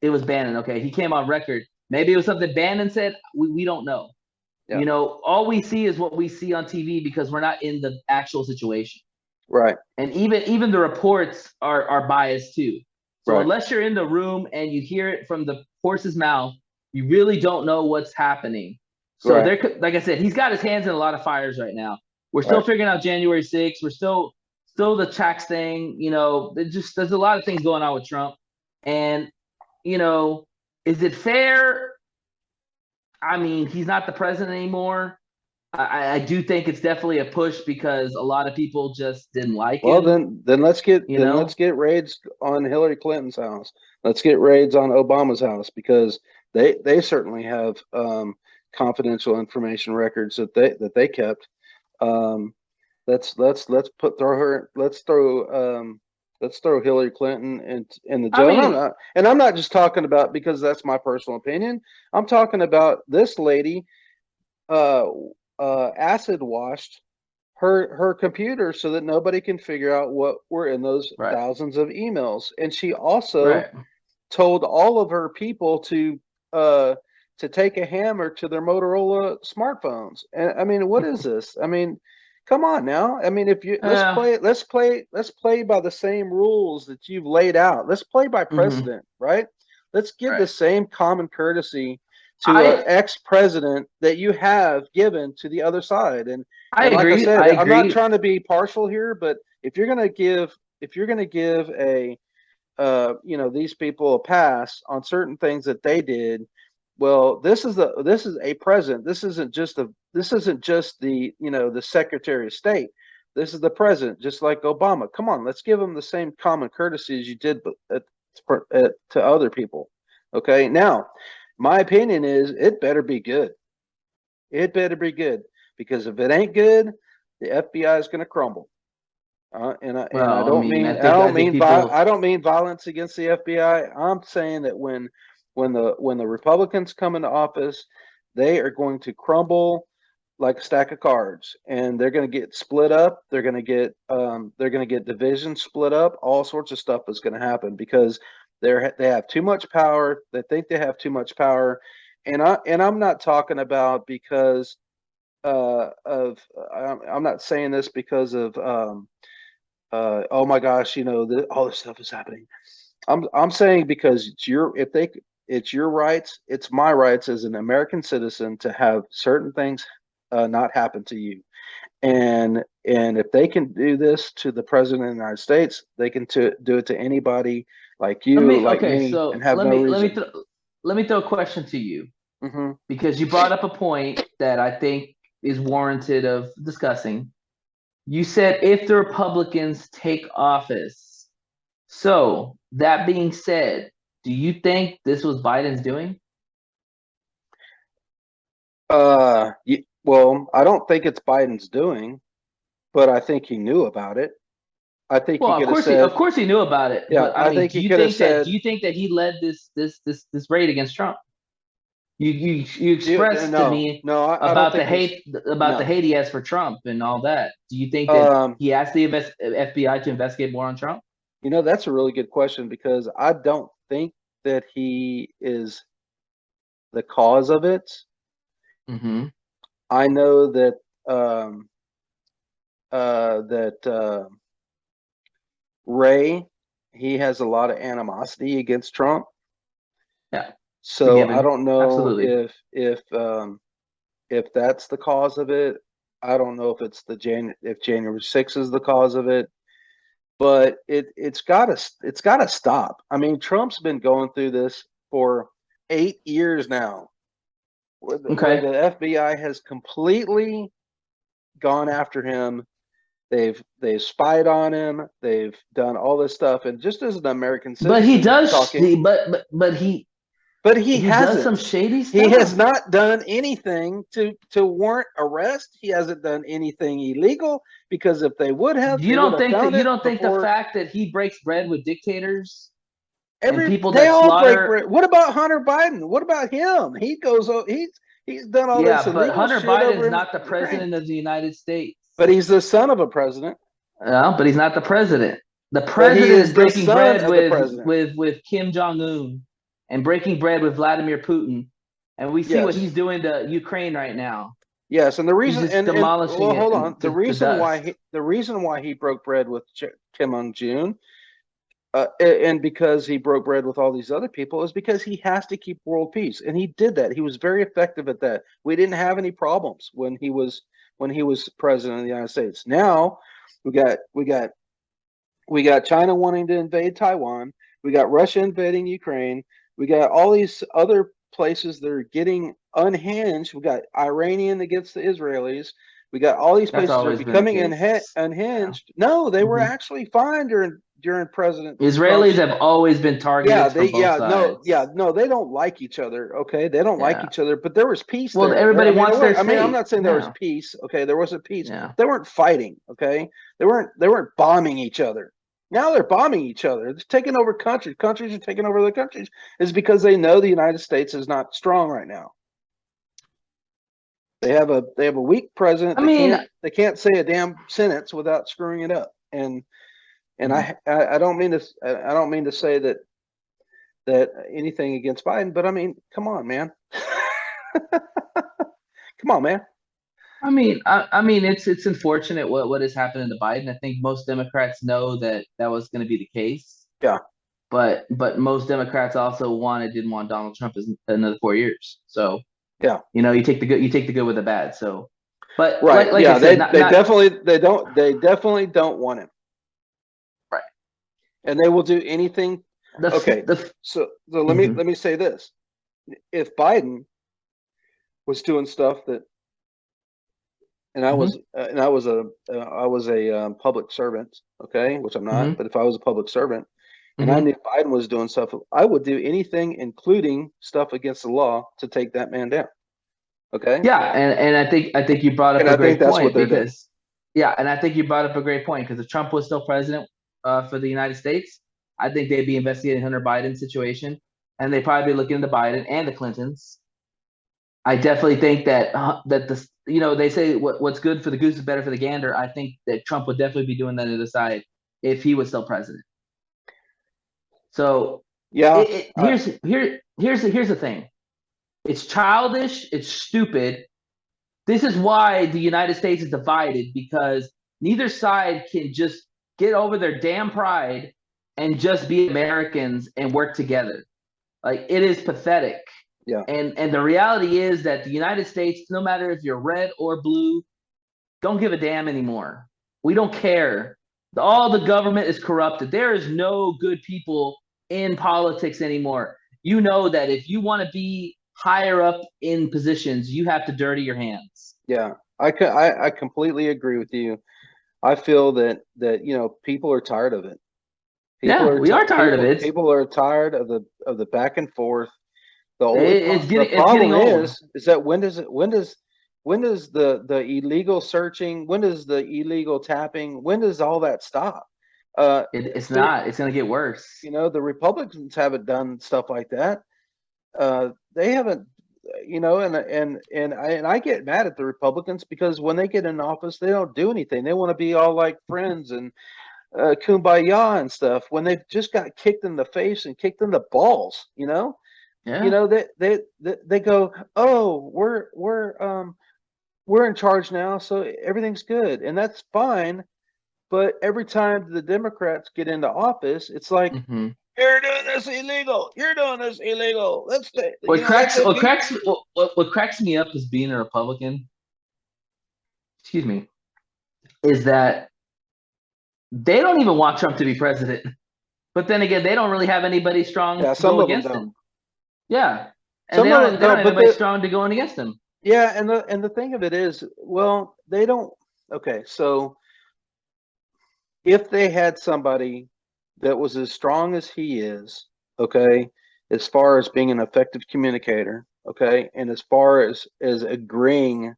It was Bannon. Okay, he came on record. Maybe it was something Bannon said. We don't know. Yeah. All we see is what we see on TV because we're not in the actual situation. Right. And even the reports are biased too. So unless you're in the room and you hear it from the horse's mouth, you really don't know what's happening. So like I said, he's got his hands in a lot of fires right now. We're still figuring out January 6th. We're still the tax thing. There's a lot of things going on with Trump. And, is it fair? I mean, he's not the president anymore. I do think it's definitely a push because a lot of people just didn't like it. Well, then let's get raids on Hillary Clinton's house. Let's get raids on Obama's house because they certainly have confidential information records that they kept. Let's throw Hillary Clinton in the jail. I'm not just talking about because that's my personal opinion. I'm talking about this lady acid washed her computer so that nobody can figure out what were in those Right. thousands of emails. And she also Right. told all of her people uh to take a hammer to their Motorola smartphones. And I mean, what is this? I mean, come on now. I mean, if you Yeah. let's play by the same rules that you've laid out. Let's play by Hmm. precedent, right? Let's give the Right. same common courtesy to an I ex-president that you have given to the other side. I And like I agree. said, I I'm not agree. trying to be partial here, but if you're gonna give a these people a pass on certain things that they did, well, this is a president. This isn't just the the Secretary of State. This is the president, just like Obama. Come on, let's give them the same common courtesy as you did to other people. Okay, now my opinion is it better be good. It better be good, because if it ain't good, the FBI is going to crumble. And Well, I mean, I think people. I don't mean violence against the FBI. I'm saying that when the Republicans come into office, they are going to crumble like a stack of cards, and they're going to get split up. They're going to get divisions split up. All sorts of stuff is going to happen because they have too much power. They think they have too much power, and I'm not talking about because of I'm not saying this because of oh my gosh, all this stuff is happening. I'm saying because it's your rights, it's my rights as an American citizen to have certain things not happen to you. And if they can do this to the president of the United States, they can do it to anybody like you, like Okay, me, and so have no reason. let me throw a question to you, Hmm. because you brought up a point that I think is warranted of discussing. You said if the Republicans take office. So that being said, do you think this was Biden's doing? Well, I don't think it's Biden's doing, but I think he knew about it. I think Well, he could have said, of course he knew about it, yeah, but I I mean, think he could have do said, you think that he led this raid against Trump? You expressed to no, me no, I don't about think he's, the no. hate he has for Trump and all that. Do you think that Um, he asked the FBI to investigate more on Trump? that's a really good question because I don't think that he is the cause of it. Mm-hmm. I know that um, that Ray, he has a lot of animosity against Trump. Yeah, So I forgiven. don't know Absolutely. if that's the cause of it. I don't know if it's if January 6th is the cause of it, but it's gotta stop. I mean, Trump's been going through this for 8 years now, where Okay. the FBI has completely gone after him. They've spied on him. They've done all this stuff, and just as an American But he citizen does talking, but but he he does some hasn't. shady He has stuff. not done anything to warrant arrest. He hasn't done anything illegal, because if they would have, they would have found You it don't think the before. fact that he breaks bread with dictators and people They that all break slaughter. bread. What about Hunter Biden? What about him? He's done all this Yeah, but illegal Hunter shit over Biden's in not the Ukraine. president of the United States. But he's the son of a president. No, but he's not the president. The But he president is is the breaking son bread of the president. with Kim Jong Un and breaking bread with Vladimir Putin, and we see what Yes. he's doing to Ukraine right now. Yes, and the He's reason, just and demolishing well, it hold on. to dust. The reason why he broke bread with Kim Jong Un, and because he broke bread with all these other people, is because he has to keep world peace, and he did that. He was very effective at that. We didn't have any problems when he was president of the United States. Now we got we got China wanting to invade Taiwan. We got Russia invading Ukraine. We got all these other places that are getting unhinged. We got Iranian against the Israelis. We got all these That's places that are always been the becoming case. Yeah. unhinged. No, they were Hmm. actually fine during President Israelis Trump's. have always been Yeah, targets from they both sides. no, they don't like each other. Okay, they don't like Yeah. each other, but there was peace Well, there. everybody wants their I mean, I'm state. not saying there was Yeah. peace. Okay, there was a peace. Yeah. They weren't fighting. Okay, they weren't bombing each other. Now they're bombing each other. They're taking over countries. Countries are taking over other countries. Is because they know the United States is not strong right now. They have a weak president. I mean, They can't say a damn sentence without screwing it up. And Mhm. I don't mean to say that anything against Biden, but I mean, come on, man. Come on, man. I mean, it's unfortunate what has happened to Biden. I think most Democrats know that was going to be the case. Yeah. But most Democrats also didn't want Donald Trump as another 4 years. So Yeah. you take the good with the bad. So, but Right. like Yeah. I said, They definitely don't want him. right. And they will do anything. Okay. So let Mhm. me say this. If Biden was doing stuff that, and I was a public servant, okay, which I'm not, Mhm. but if I was a public servant and I Mhm. knew Biden was doing stuff, I would do anything, including stuff against the law, to take that man down. Okay. Yeah, and I think you brought up And a I think great that's what point they're doing. because yeah, and I think you brought up a great point because if Trump was still president for the United States, I think they'd be investigating Hunter Biden's situation, and they'd probably be looking into Biden and the Clintons. I definitely think that they say what's good for the goose is better for the gander. I think that Trump would definitely be doing that to the side if he was still president. So Yeah. here's the thing. It's childish. It's stupid. This is why the United States is divided because neither side can just get over their damn pride and just be Americans and work together. Like it is pathetic. Yeah. And the reality is that the United States, no matter if you're red or blue, don't give a damn anymore. We don't care. All the government is corrupted. There is no good people in politics anymore. You know that if you want to be higher up in positions, you have to dirty your hands. Yeah. I completely agree with you. I feel that people are tired of it. Yeah, we are tired of it. People are tired of the back and forth. The only the It's getting problem old. is that when does the illegal searching, when does the illegal tapping, when does all that stop? It's The not. It's going to get worse. the Republicans haven't done stuff like that. They haven't, and I get mad at the Republicans because when they get in office, they don't do anything. They want to be all like friends and kumbaya and stuff when they've just got kicked in the face and kicked in the balls. Yeah. They go, oh, we're in charge now, so everything's good, and that's fine. But every time the Democrats get into office, it's like, Mm-hmm. you're doing this illegal. You're doing this illegal. Let's stay. What cracks me up as being a Republican, excuse me, is that they don't even want Trump to be president. But then again, they don't really have anybody strong Yeah, to some go of them against don't. him. Yeah. And Some of them they don't don't. have But anybody strong to go in against him. yeah, and the thing of it is, well, they don't. Okay, so if they had somebody that was as strong as he is, okay, as far as being an effective communicator, okay, and as far as agreeing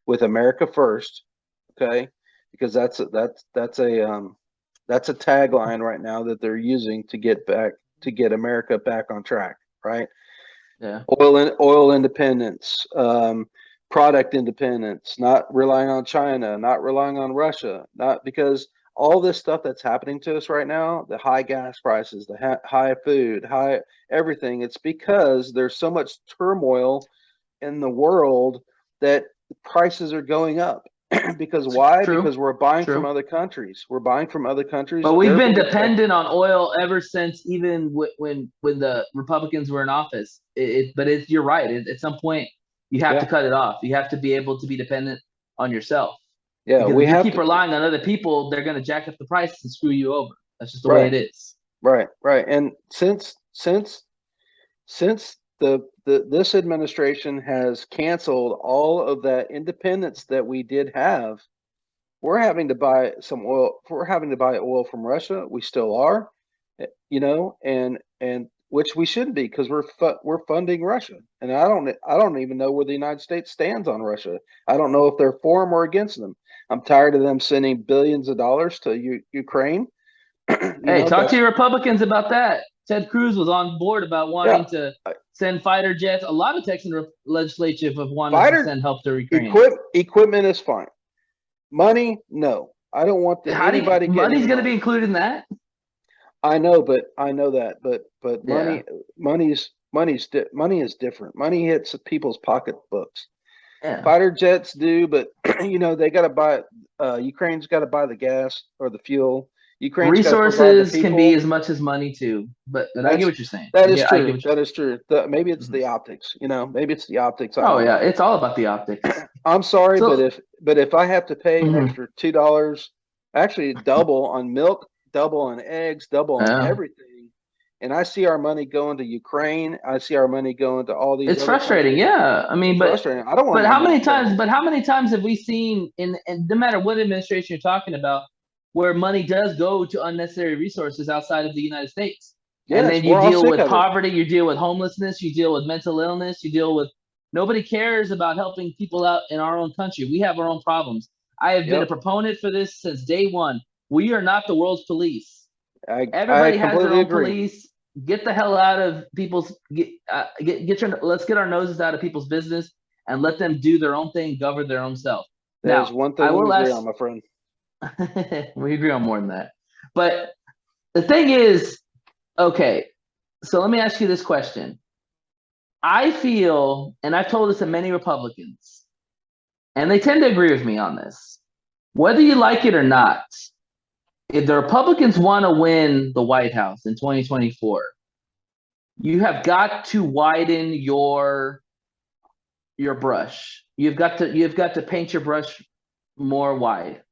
with America first, okay, because that's a tagline right now that they're using to get America back on track, right? Yeah. Oil independence, product independence, not relying on China, not relying on Russia, not because all this stuff that's happening to us right now, the high gas prices, the high food, high everything, it's because there's so much turmoil in the world that prices are going up. Because why? True. Because we're buying from True. other countries. We're buying from other countries. But we've They're been being affected. dependent on oil ever since even when the Republicans were in office. You're right. At some point, you have to Yeah, cut it off. You have to be able to be dependent on yourself. yeah. Because We if you have keep to. relying on other people, they're going to jack up the price and screw you over. That's just the way Right, it is. right. And since this administration has canceled all of that independence that we did have, we're having to buy some oil. We're having to buy oil from Russia. We still are, and which we shouldn't be because we're funding Russia. And I don't even know where the United States stands on Russia. I don't know if they're for them or against them. I'm tired of them sending billions of dollars to Ukraine. Hey, talk to That's your Republicans about that. Ted Cruz was on board about wanting to send fighter jets. A lot of Texan legislature have wanted to send help to Ukraine. Equipment is fine. Money, no. I don't want anybody getting money's going to be included in that. I know that, but money is different. Money hits people's pocketbooks. Yeah. Fighter jets do, but they got to buy. Ukraine's got to buy the gas or the fuel. Ukraine's resources can be as much as money too. But I get what you're saying. That is true. That is true. Maybe it's the optics. Maybe it's the optics. It's all about the optics. I'm sorry, but if I have to pay an extra $2, actually double on milk, double on eggs, double on everything, and I see our money going to Ukraine, I see our money going to all these. It's frustrating, yeah. I mean, frustrating. I don't want. But how many times? But how many times have we seen and no matter what administration you're talking about, where money does go to unnecessary resources outside of the United States? Yes, and then you deal with poverty, you deal with homelessness, you deal with mental illness, you deal with. Nobody cares about helping people out in our own country. We have our own problems. I have been a proponent for this since day one. We are not the world's police. Everybody has their own police. Get the hell out of people's. Let's get our noses out of people's business and let them do their own thing, govern their own self. There's one thing we agree on, my friend. We agree on more than that. But the thing is, okay. So let me ask you this question. I feel, and I've told this to many Republicans, and they tend to agree with me on this. Whether you like it or not, if the Republicans want to win the White House in 2024, you have got to widen your brush. You've got to paint your brush more wide.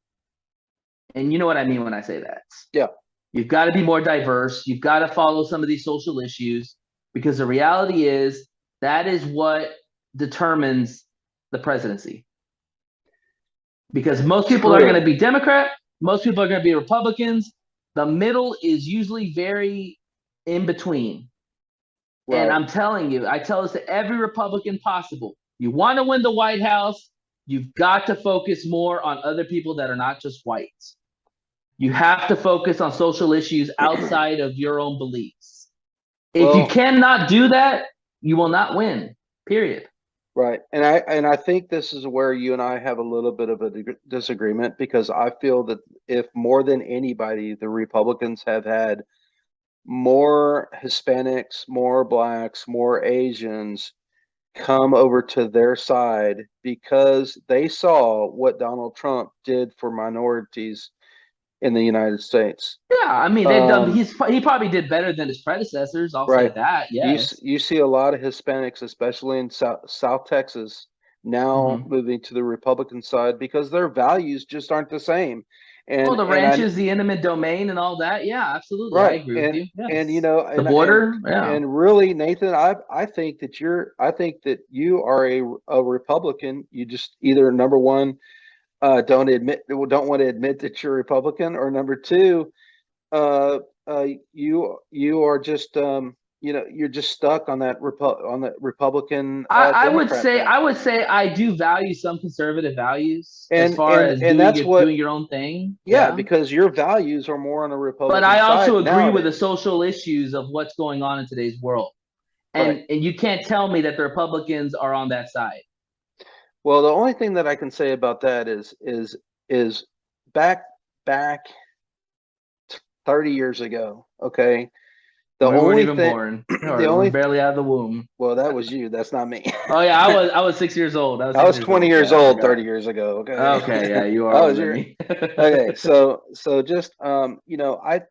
And you know what I mean when I say that. Yeah. You've got to be more diverse. You've got to follow some of these social issues, because the reality is that is what determines the presidency. Because most people are going to be Democrat. Most people are going to be Republicans. The middle is usually very in between. Right. And I'm telling you, I tell this to every Republican possible. You want to win the White House, you've got to focus more on other people that are not just whites. You have to focus on social issues outside of your own beliefs. If you cannot do that, you will not win, period. Right. And I think this is where you and I have a little bit of a disagreement, because I feel that if more than anybody, the Republicans have had more Hispanics, more Blacks, more Asians come over to their side because they saw what Donald Trump did for minorities in the United States. Yeah, I mean, they've done. He probably did better than his predecessors. I'll say that. Yes, you see a lot of Hispanics, especially in South Texas, now moving to the Republican side because their values just aren't the same. And the ranches, the intimate domain, and all that. Yeah, absolutely. Right. I agree with you. Yes. And the border. And really, Nathan, I think that you are a Republican. You just either, number one, don't want to admit that you're Republican, or number two, you are just you're just stuck on that Republican. I would say I do value some conservative values as far as doing your own thing. Yeah, because your values are more on a Republican. But I also agree with the social issues of what's going on in today's world, and you can't tell me that the Republicans are on that side. Well, the only thing that I can say about that is back 30 years ago, okay? We weren't even born. The only barely out of the womb. Well, that was you. That's not me. Oh yeah, I was 6 years old. I was 20 years old 30 years ago. Okay. Okay, yeah, you are. Okay, so just I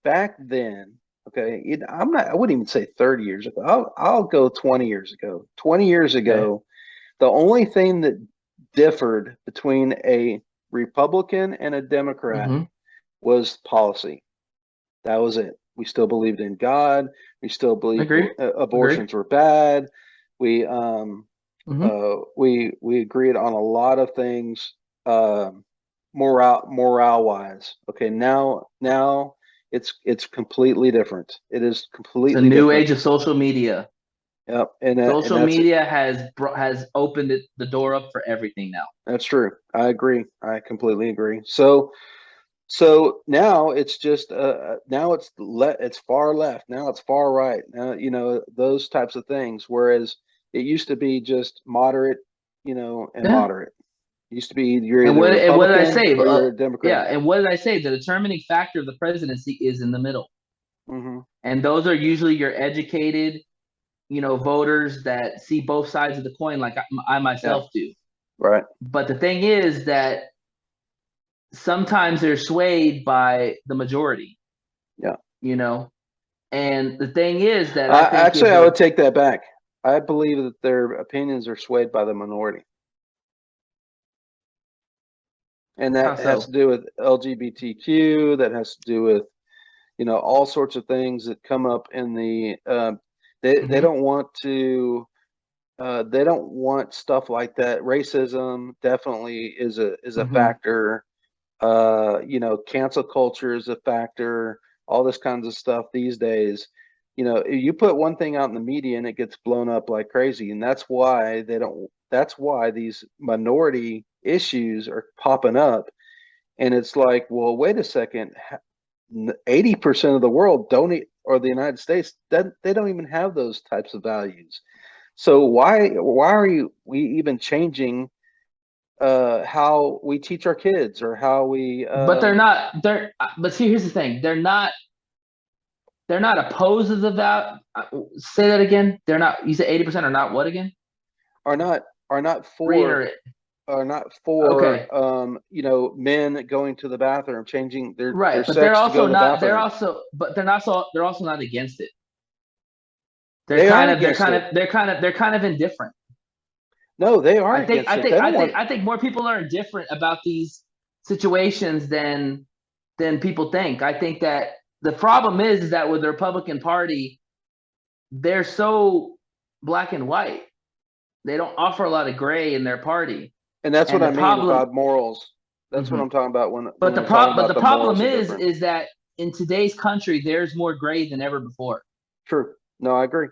back then, okay, I wouldn't even say 30 years ago. I'll go 20 years ago. 20 years ago, the only thing that differed between a Republican and a Democrat was policy. That was it. We still believed in God. We still believed abortions were bad. We agreed on a lot of things, morale wise. Okay, now it's completely different. It is completely. It's a new age of social media. Yep, social media has opened the door up for everything now. That's true. I agree. I completely agree. So So now it's just now it's far left. Now it's far right. Now, you know, those types of things. Whereas it used to be just moderate, you know, and Yeah. moderate. It used to be you're And either what did I Republican say? or you're a Yeah. Democrat. And what did I say? The determining factor of the presidency is in the middle. Hmm. And those are usually your educated, voters that see both sides of the coin, like I Yeah. myself do. Right. But the thing is that sometimes they're swayed by the majority, Yeah. you know. And the thing is that I think Actually, I would take that back. I believe that their opinions are swayed by the minority. And how that has so? to do with LGBTQ. That has to do with, you know, all sorts of things that come up in the. They Hmm. don't want to. They don't want stuff like that. Racism definitely is a Hmm. factor. You know, cancel culture is a factor. All this kinds of stuff these days. You know, you put one thing out in the media and it gets blown up like crazy, and that's why they don't. That's why these minority issues are popping up, and it's like, well, wait a second. 80% of the world don't, or the United States, that they don't even have those types of values. So why are we even changing how we teach our kids or how we But they're not. But see, here's the thing: they're not. They're not opposed to the vow. Say that again. They're not. You said 80% are not what again? are not are not for Reiterate. are not Okay. for you know, men going to the bathroom, changing their Right, but they're sex to go also to the not. They're bathroom. also. But they're not. So they're also not against it. They're They are kind of. They're against kind it. of. They're kind of. They're kind of indifferent. No, they are I think. against I it. think. They I don't think. want. I think more people are indifferent about these situations than people think. I think that the problem is that with the Republican Party, they're so black and white. They don't offer a lot of gray in their party. And that's what And the I mean problem, about morals. That's what mhm. I'm talking about when but the we're talking but about the the problem morals are different. is that in today's country, there's more gray than ever before. True. No, I agree.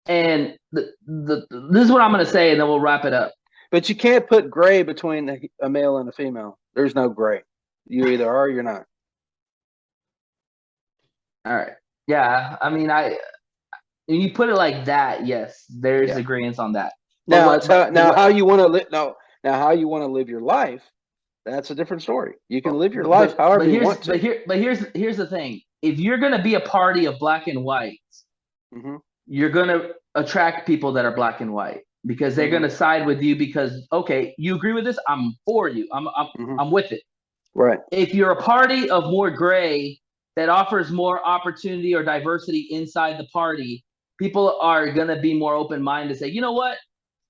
And this is what I'm going to say, and then we'll wrap it up. But you can't put gray between a male and a female. There's no gray. You either are or you're not. All right. Yeah. I mean, when you put it like that, yes, there's Yeah. agreement on that. But Now what? it's how, But now how what? you want to live. No, now how you want to live your life. That's a different story. You can live your But life but, however but you here's want but to. here but here's the thing. If you're going to be a party of black and white, Hmm. you're going to attract people that are black and white because they're going Hmm. to side with you because okay, you agree with this, I'm for you. Hmm. I'm with it. Right. If you're a party of more gray that offers more opportunity or diversity inside the party, people are going to be more open minded to say, you know what?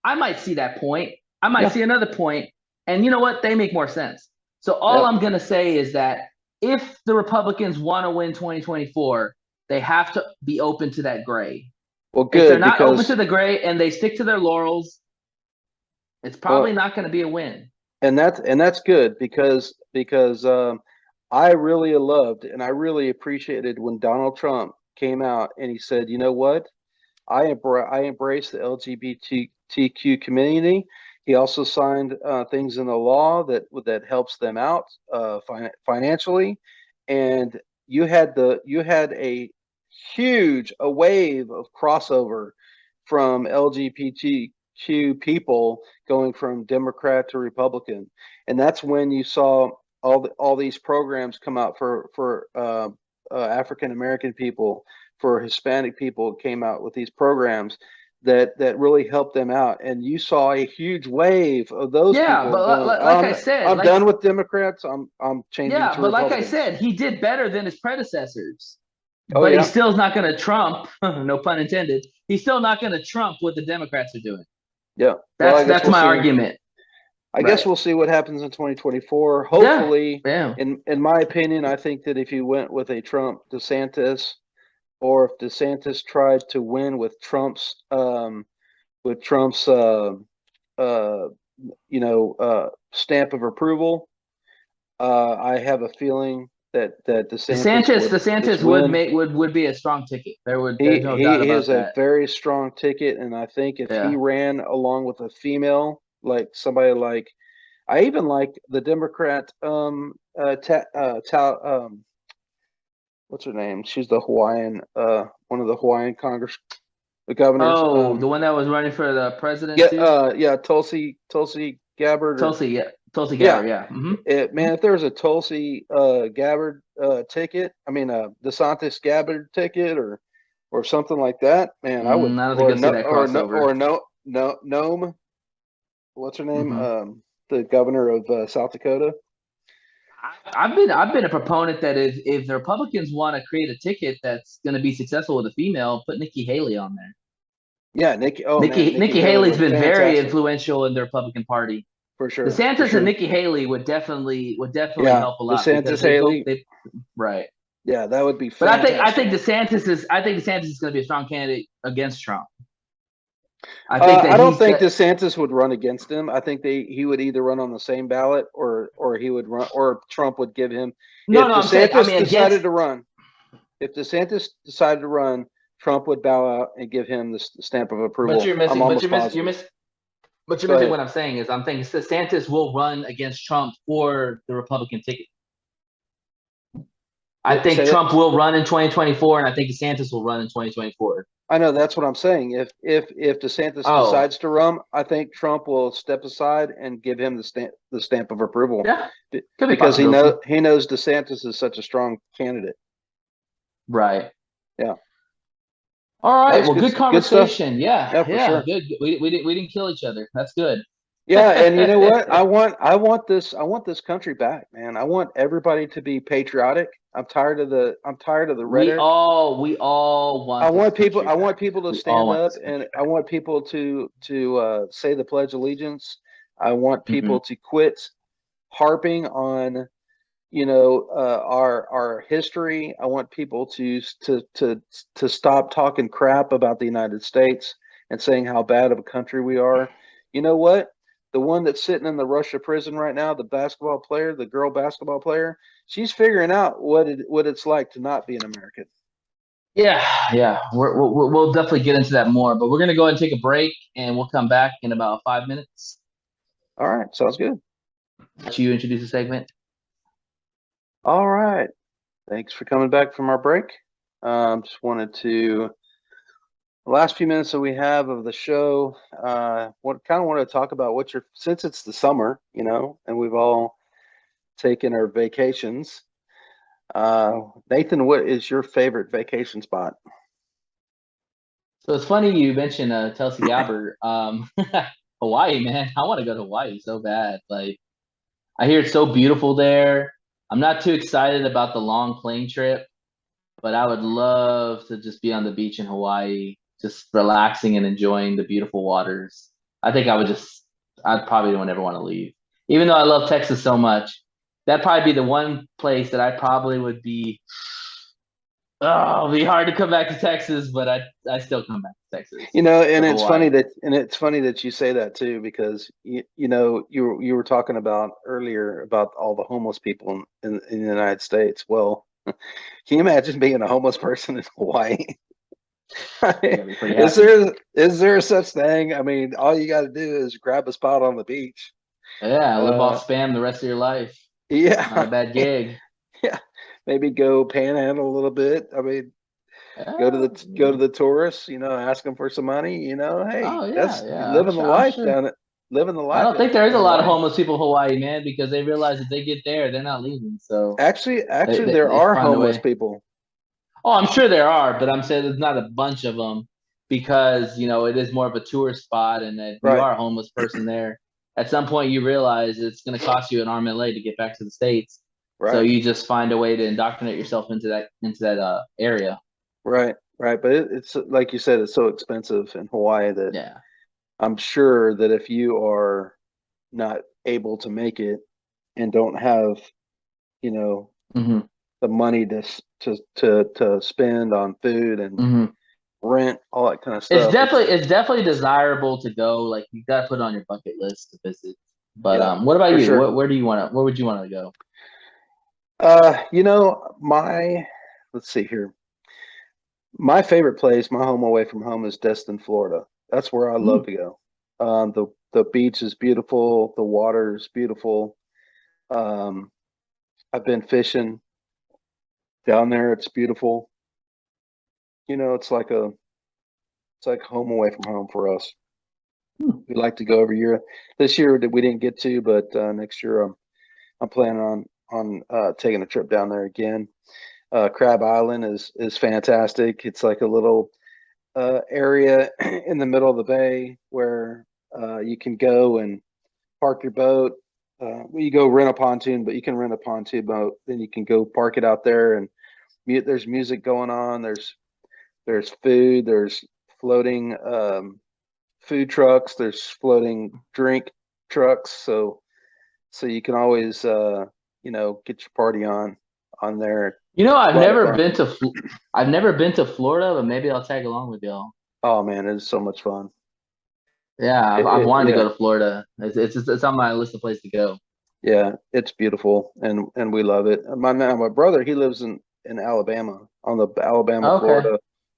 I might see that point. I might Yeah. see another point, and you know what? They make more sense. So all Yep. I'm going to say is that if the Republicans want to win 2024, they have to be open to that gray. Well, If they're good not open to because the gray and they stick to their laurels, it's probably well, not going to be a win. and that's good because I really loved and I really appreciated when Donald Trump came out and he said, you know what? I embrace the LGBTQ community. He also signed things in the law that helps them out financially, and you had a huge a wave of crossover from LGBTQ people going from Democrat to Republican, and that's when you saw all these programs come out for African American people, for Hispanic people, came out with these programs that really helped them out, and you saw a huge wave of those Yeah, people but going, like I said, I'm done with Democrats. I'm changing yeah, to but like I Republicans. said, he did better than his predecessors. Oh But he yeah, still is not going to trump, no pun intended. He's still not going to trump what the Democrats are doing. yeah. Well, That's my argument. I guess Right. we'll see what happens in 2024. Yeah. Hopefully, Yeah. in my opinion, I think that if you went with a Trump DeSantis, or if DeSantis tried to win with Trump's uh, stamp of approval, I have a feeling that DeSantis would just DeSantis would win. make would be a strong ticket. He There's no doubt he about is a that. very strong ticket, and I think if he Yeah. ran along with a female, like somebody like I even like the Democrat, what's her name? She's the Hawaiian, one of the Hawaiian Congress, the governors. Oh, the one that was running for the president Yeah, too? yeah, Tulsi Gabbard, or Tulsi, yeah. Tulsi yeah, Gabbard, yeah. Mm-hmm. man, if there was a Tulsi Gabbard ticket, I mean a DeSantis Gabbard ticket, or something like that, man, I would, I don't think or you'll see no, that or no, crossover. or no, no, Nome, what's her name? Mm-hmm. The governor of South Dakota. I've been a proponent that if the Republicans want to create a ticket that's going to be successful with a female, put Nikki Haley on there. Yeah, Nikki. Oh man, Nikki Nikki Haley Haley's was been very fantastic influential in the Republican Party. for sure, for DeSantis and sure. Nikki Haley would definitely Yeah, help a lot because DeSantis, they both Haley. right. Yeah, that would be But fantastic. I think DeSantis is going to be a strong candidate against Trump. I don't think DeSantis would run against him. I think he would either run on the same ballot, or he would run, or Trump would give him. No, If no, I'm saying, I DeSantis mean, decided to run, if DeSantis decided to run, Trump would bow out and give him the stamp of approval. but you're missing, I'm but almost you're missing, positive. you're missing what I'm saying is I'm thinking DeSantis will run against Trump for the Republican ticket. I think Trump will run in 2024, and I think DeSantis will run in 2024. I know, that's what I'm saying. If DeSantis decides to run, I think Trump will step aside and give him the stamp of approval. Yeah, because he knows DeSantis is such a strong candidate. Right. Yeah. All right. Well, good conversation. Good yeah, for sure. Good. We didn't kill each other. That's good. Yeah, and you know what? I want this country back, man. I want everybody to be patriotic. I'm tired of the rhetoric. We all want. I want people to stand up, and I want people to say the Pledge of Allegiance. I want people to quit harping on, our history. I want people to stop talking crap about the United States and saying how bad of a country we are. You know what? The one that's sitting in the Russia prison right now, the girl basketball player, she's figuring out what it's like to not be an American. Yeah. We'll definitely get into that more, but we're gonna go ahead and take a break, and we'll come back in about 5 minutes. All right, sounds good. Let you introduce the segment. All right, thanks for coming back from our break. Just wanted to, the last few minutes that we have of the show, want to talk about since it's the summer, and we've all taken our vacations. Nathan, what is your favorite vacation spot? So it's funny you mentioned Tulsi Gabbard. Hawaii, man. I want to go to Hawaii so bad. Like, I hear it's so beautiful there. I'm not too excited about the long plane trip, but I would love to just be on the beach in Hawaii, just relaxing and enjoying the beautiful waters. I think I probably don't ever want to leave. Even though I love Texas so much, that'd probably be the one place that I probably would be. Oh, it'd be hard to come back to Texas, but I still come back to Texas. And it's funny that you say that too, because you were talking about earlier about all the homeless people in the United States. Well, can you imagine being a homeless person in Hawaii? Is there such thing? I mean, all you got to do is grab a spot on the beach. Yeah, live off Spam the rest of your life. Yeah, not a bad gig. Yeah, maybe go panhandle a little bit. I mean, go to the tourists. Ask them for some money. Hey, that's living the life down it. Living the life. I don't think there is a lot of homeless people in Hawaui, man, because they realize if they get there, they're not leaving. So actually, there are homeless people. Oh, I'm sure there are, but I'm saying there's not a bunch of them because it is more of a tourist spot, and if you are a homeless person there, at some point you realize it's going to cost you an arm and a leg to get back to the States. Right. So you just find a way to indoctrinate yourself into that area. Right. But it's like you said, it's so expensive in Hawaii that I'm sure that if you are not able to make it and don't have, the money to spend on food and rent, all that kind of stuff. It's definitely desirable to go. Like, you got to put it on your bucket list to visit. But what about you? Sure. Where would you want to go? Let's see here. My favorite place, my home away from home, is Destin, Florida. That's where I love to go. the beach is beautiful. The water is beautiful. I've been fishing down there. It's beautiful. It's like home away from home for us. We like to go every year. This year we didn't get to, but next year I'm planning on taking a trip down there again. Crab Island is fantastic. It's like a little area in the middle of the bay where you can go and park your boat. You go rent a pontoon, but you can rent a pontoon boat. Then you can go park it out there, and there's music going on. There's food. There's floating food trucks. There's floating drink trucks. So you can always get your party on there. I've never been to Florida, but maybe I'll tag along with y'all. Oh man, it's so much fun. Yeah, I've wanted to go to Florida. It's on my list of places to go. Yeah, it's beautiful, and we love it. My brother, he lives in Alabama, on the Alabama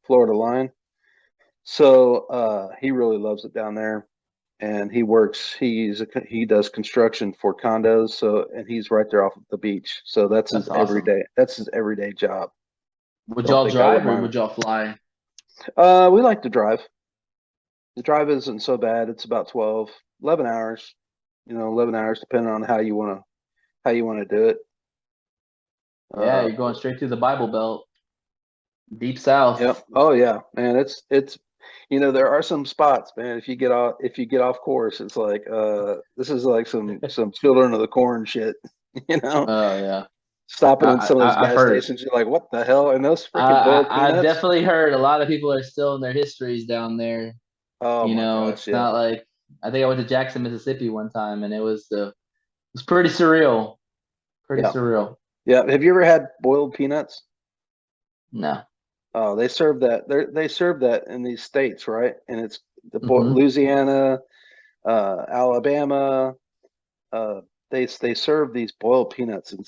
Florida line. So he really loves it down there, and he does construction for condos. And he's right there off of the beach. So that's his awesome. everyday job. Would y'all drive or would y'all fly? We like to drive. The drive isn't so bad. It's about 11 hours. 11 hours, depending on how you want to do it. Yeah, you're going straight through the Bible Belt, deep south. Yep. Oh yeah, man. It's there are some spots, man. If you get off course, it's like this is like some Children of the Corn shit. Oh yeah. Stopping in some of those gas stations, you're like, what the hell? And those freaking boiled peanuts. I've definitely heard a lot of people are still in their histories down there. Oh my gosh, it's not like, I think I went to Jackson, Mississippi one time, and it was pretty surreal. Surreal. Yeah. Have you ever had boiled peanuts? No. Oh, they serve that. They serve that in these states, right? And it's Louisiana, Alabama. They serve these boiled peanuts, and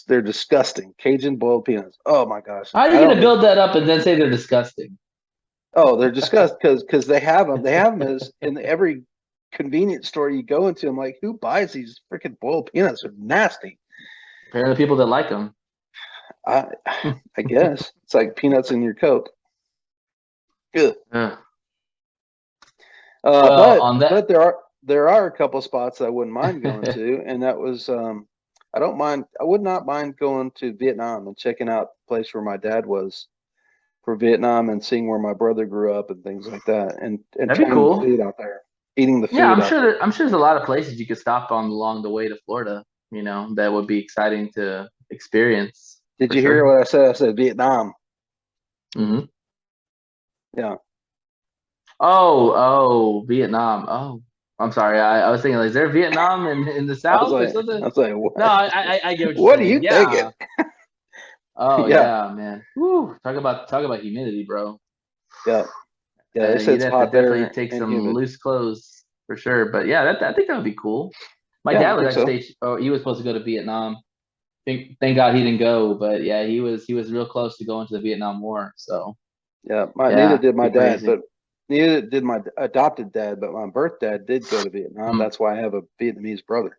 they're disgusting. Cajun boiled peanuts. Oh my gosh! How are you going to build that up and then say they're disgusting? Oh, they're disgusting because they have them. They have them as in every convenience store you go into. I'm like, who buys these freaking boiled peanuts? They're nasty. Apparently, people that like them. I guess it's like peanuts in your Coke. Good. Yeah. But there are a couple spots I wouldn't mind going to, and that was I would not mind going to Vietnam and checking out the place where my dad was for Vietnam and seeing where my brother grew up and things like that, and that'd be cool. The food out there, eating the food. Yeah, I'm sure there's a lot of places you could stop on along the way to Florida. That would be exciting to experience. Did you hear what I said? I said Vietnam. Mm-hmm. Yeah. Oh, Vietnam. Oh, I'm sorry. I was thinking, like, is there Vietnam in the South or something? I was like, what? No, I get what you're what saying. are you thinking? Oh yeah, man. Woo. Talk about humidity, bro. Yeah. Yeah, you'd have to definitely take some loose clothes for sure. But yeah, I think that would be cool. My dad was actually he was supposed to go to Vietnam. Thank God he didn't go, but yeah, he was real close to going to the Vietnam War. So neither did my dad, but neither did my adopted dad, but my birth dad did go to Vietnam. That's why I have a Vietnamese brother.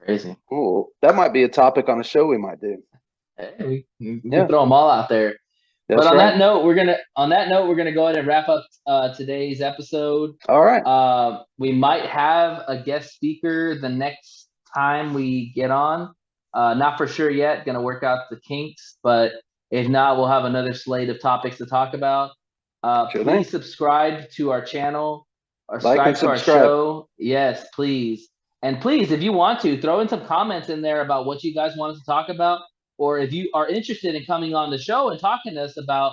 Crazy. Cool. That might be a topic on a show we might do. Hey, we can throw them all out there. That's but on right. that note, we're gonna go ahead and wrap up today's episode. All right. We might have a guest speaker the next time we get on. Not for sure yet. Gonna work out the kinks, but if not, we'll have another slate of topics to talk about. Please subscribe to our channel or subscribe to our show. Yes, please. And please, if you want to, throw in some comments in there about what you guys want us to talk about. Or if you are interested in coming on the show and talking to us about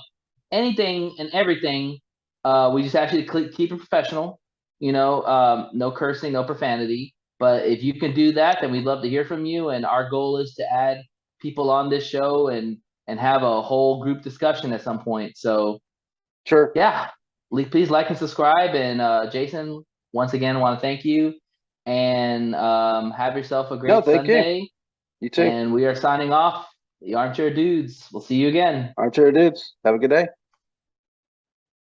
anything and everything, we just actually keep it professional. No cursing, no profanity. But if you can do that, then we'd love to hear from you. And our goal is to add people on this show and have a whole group discussion at some point. So, sure. Yeah, please like and subscribe. And Jason, once again, I want to thank you. And have yourself a great Sunday. You too. And we are signing off. The Armchair Dudes. We'll see you again. Armchair Dudes. Have a good day.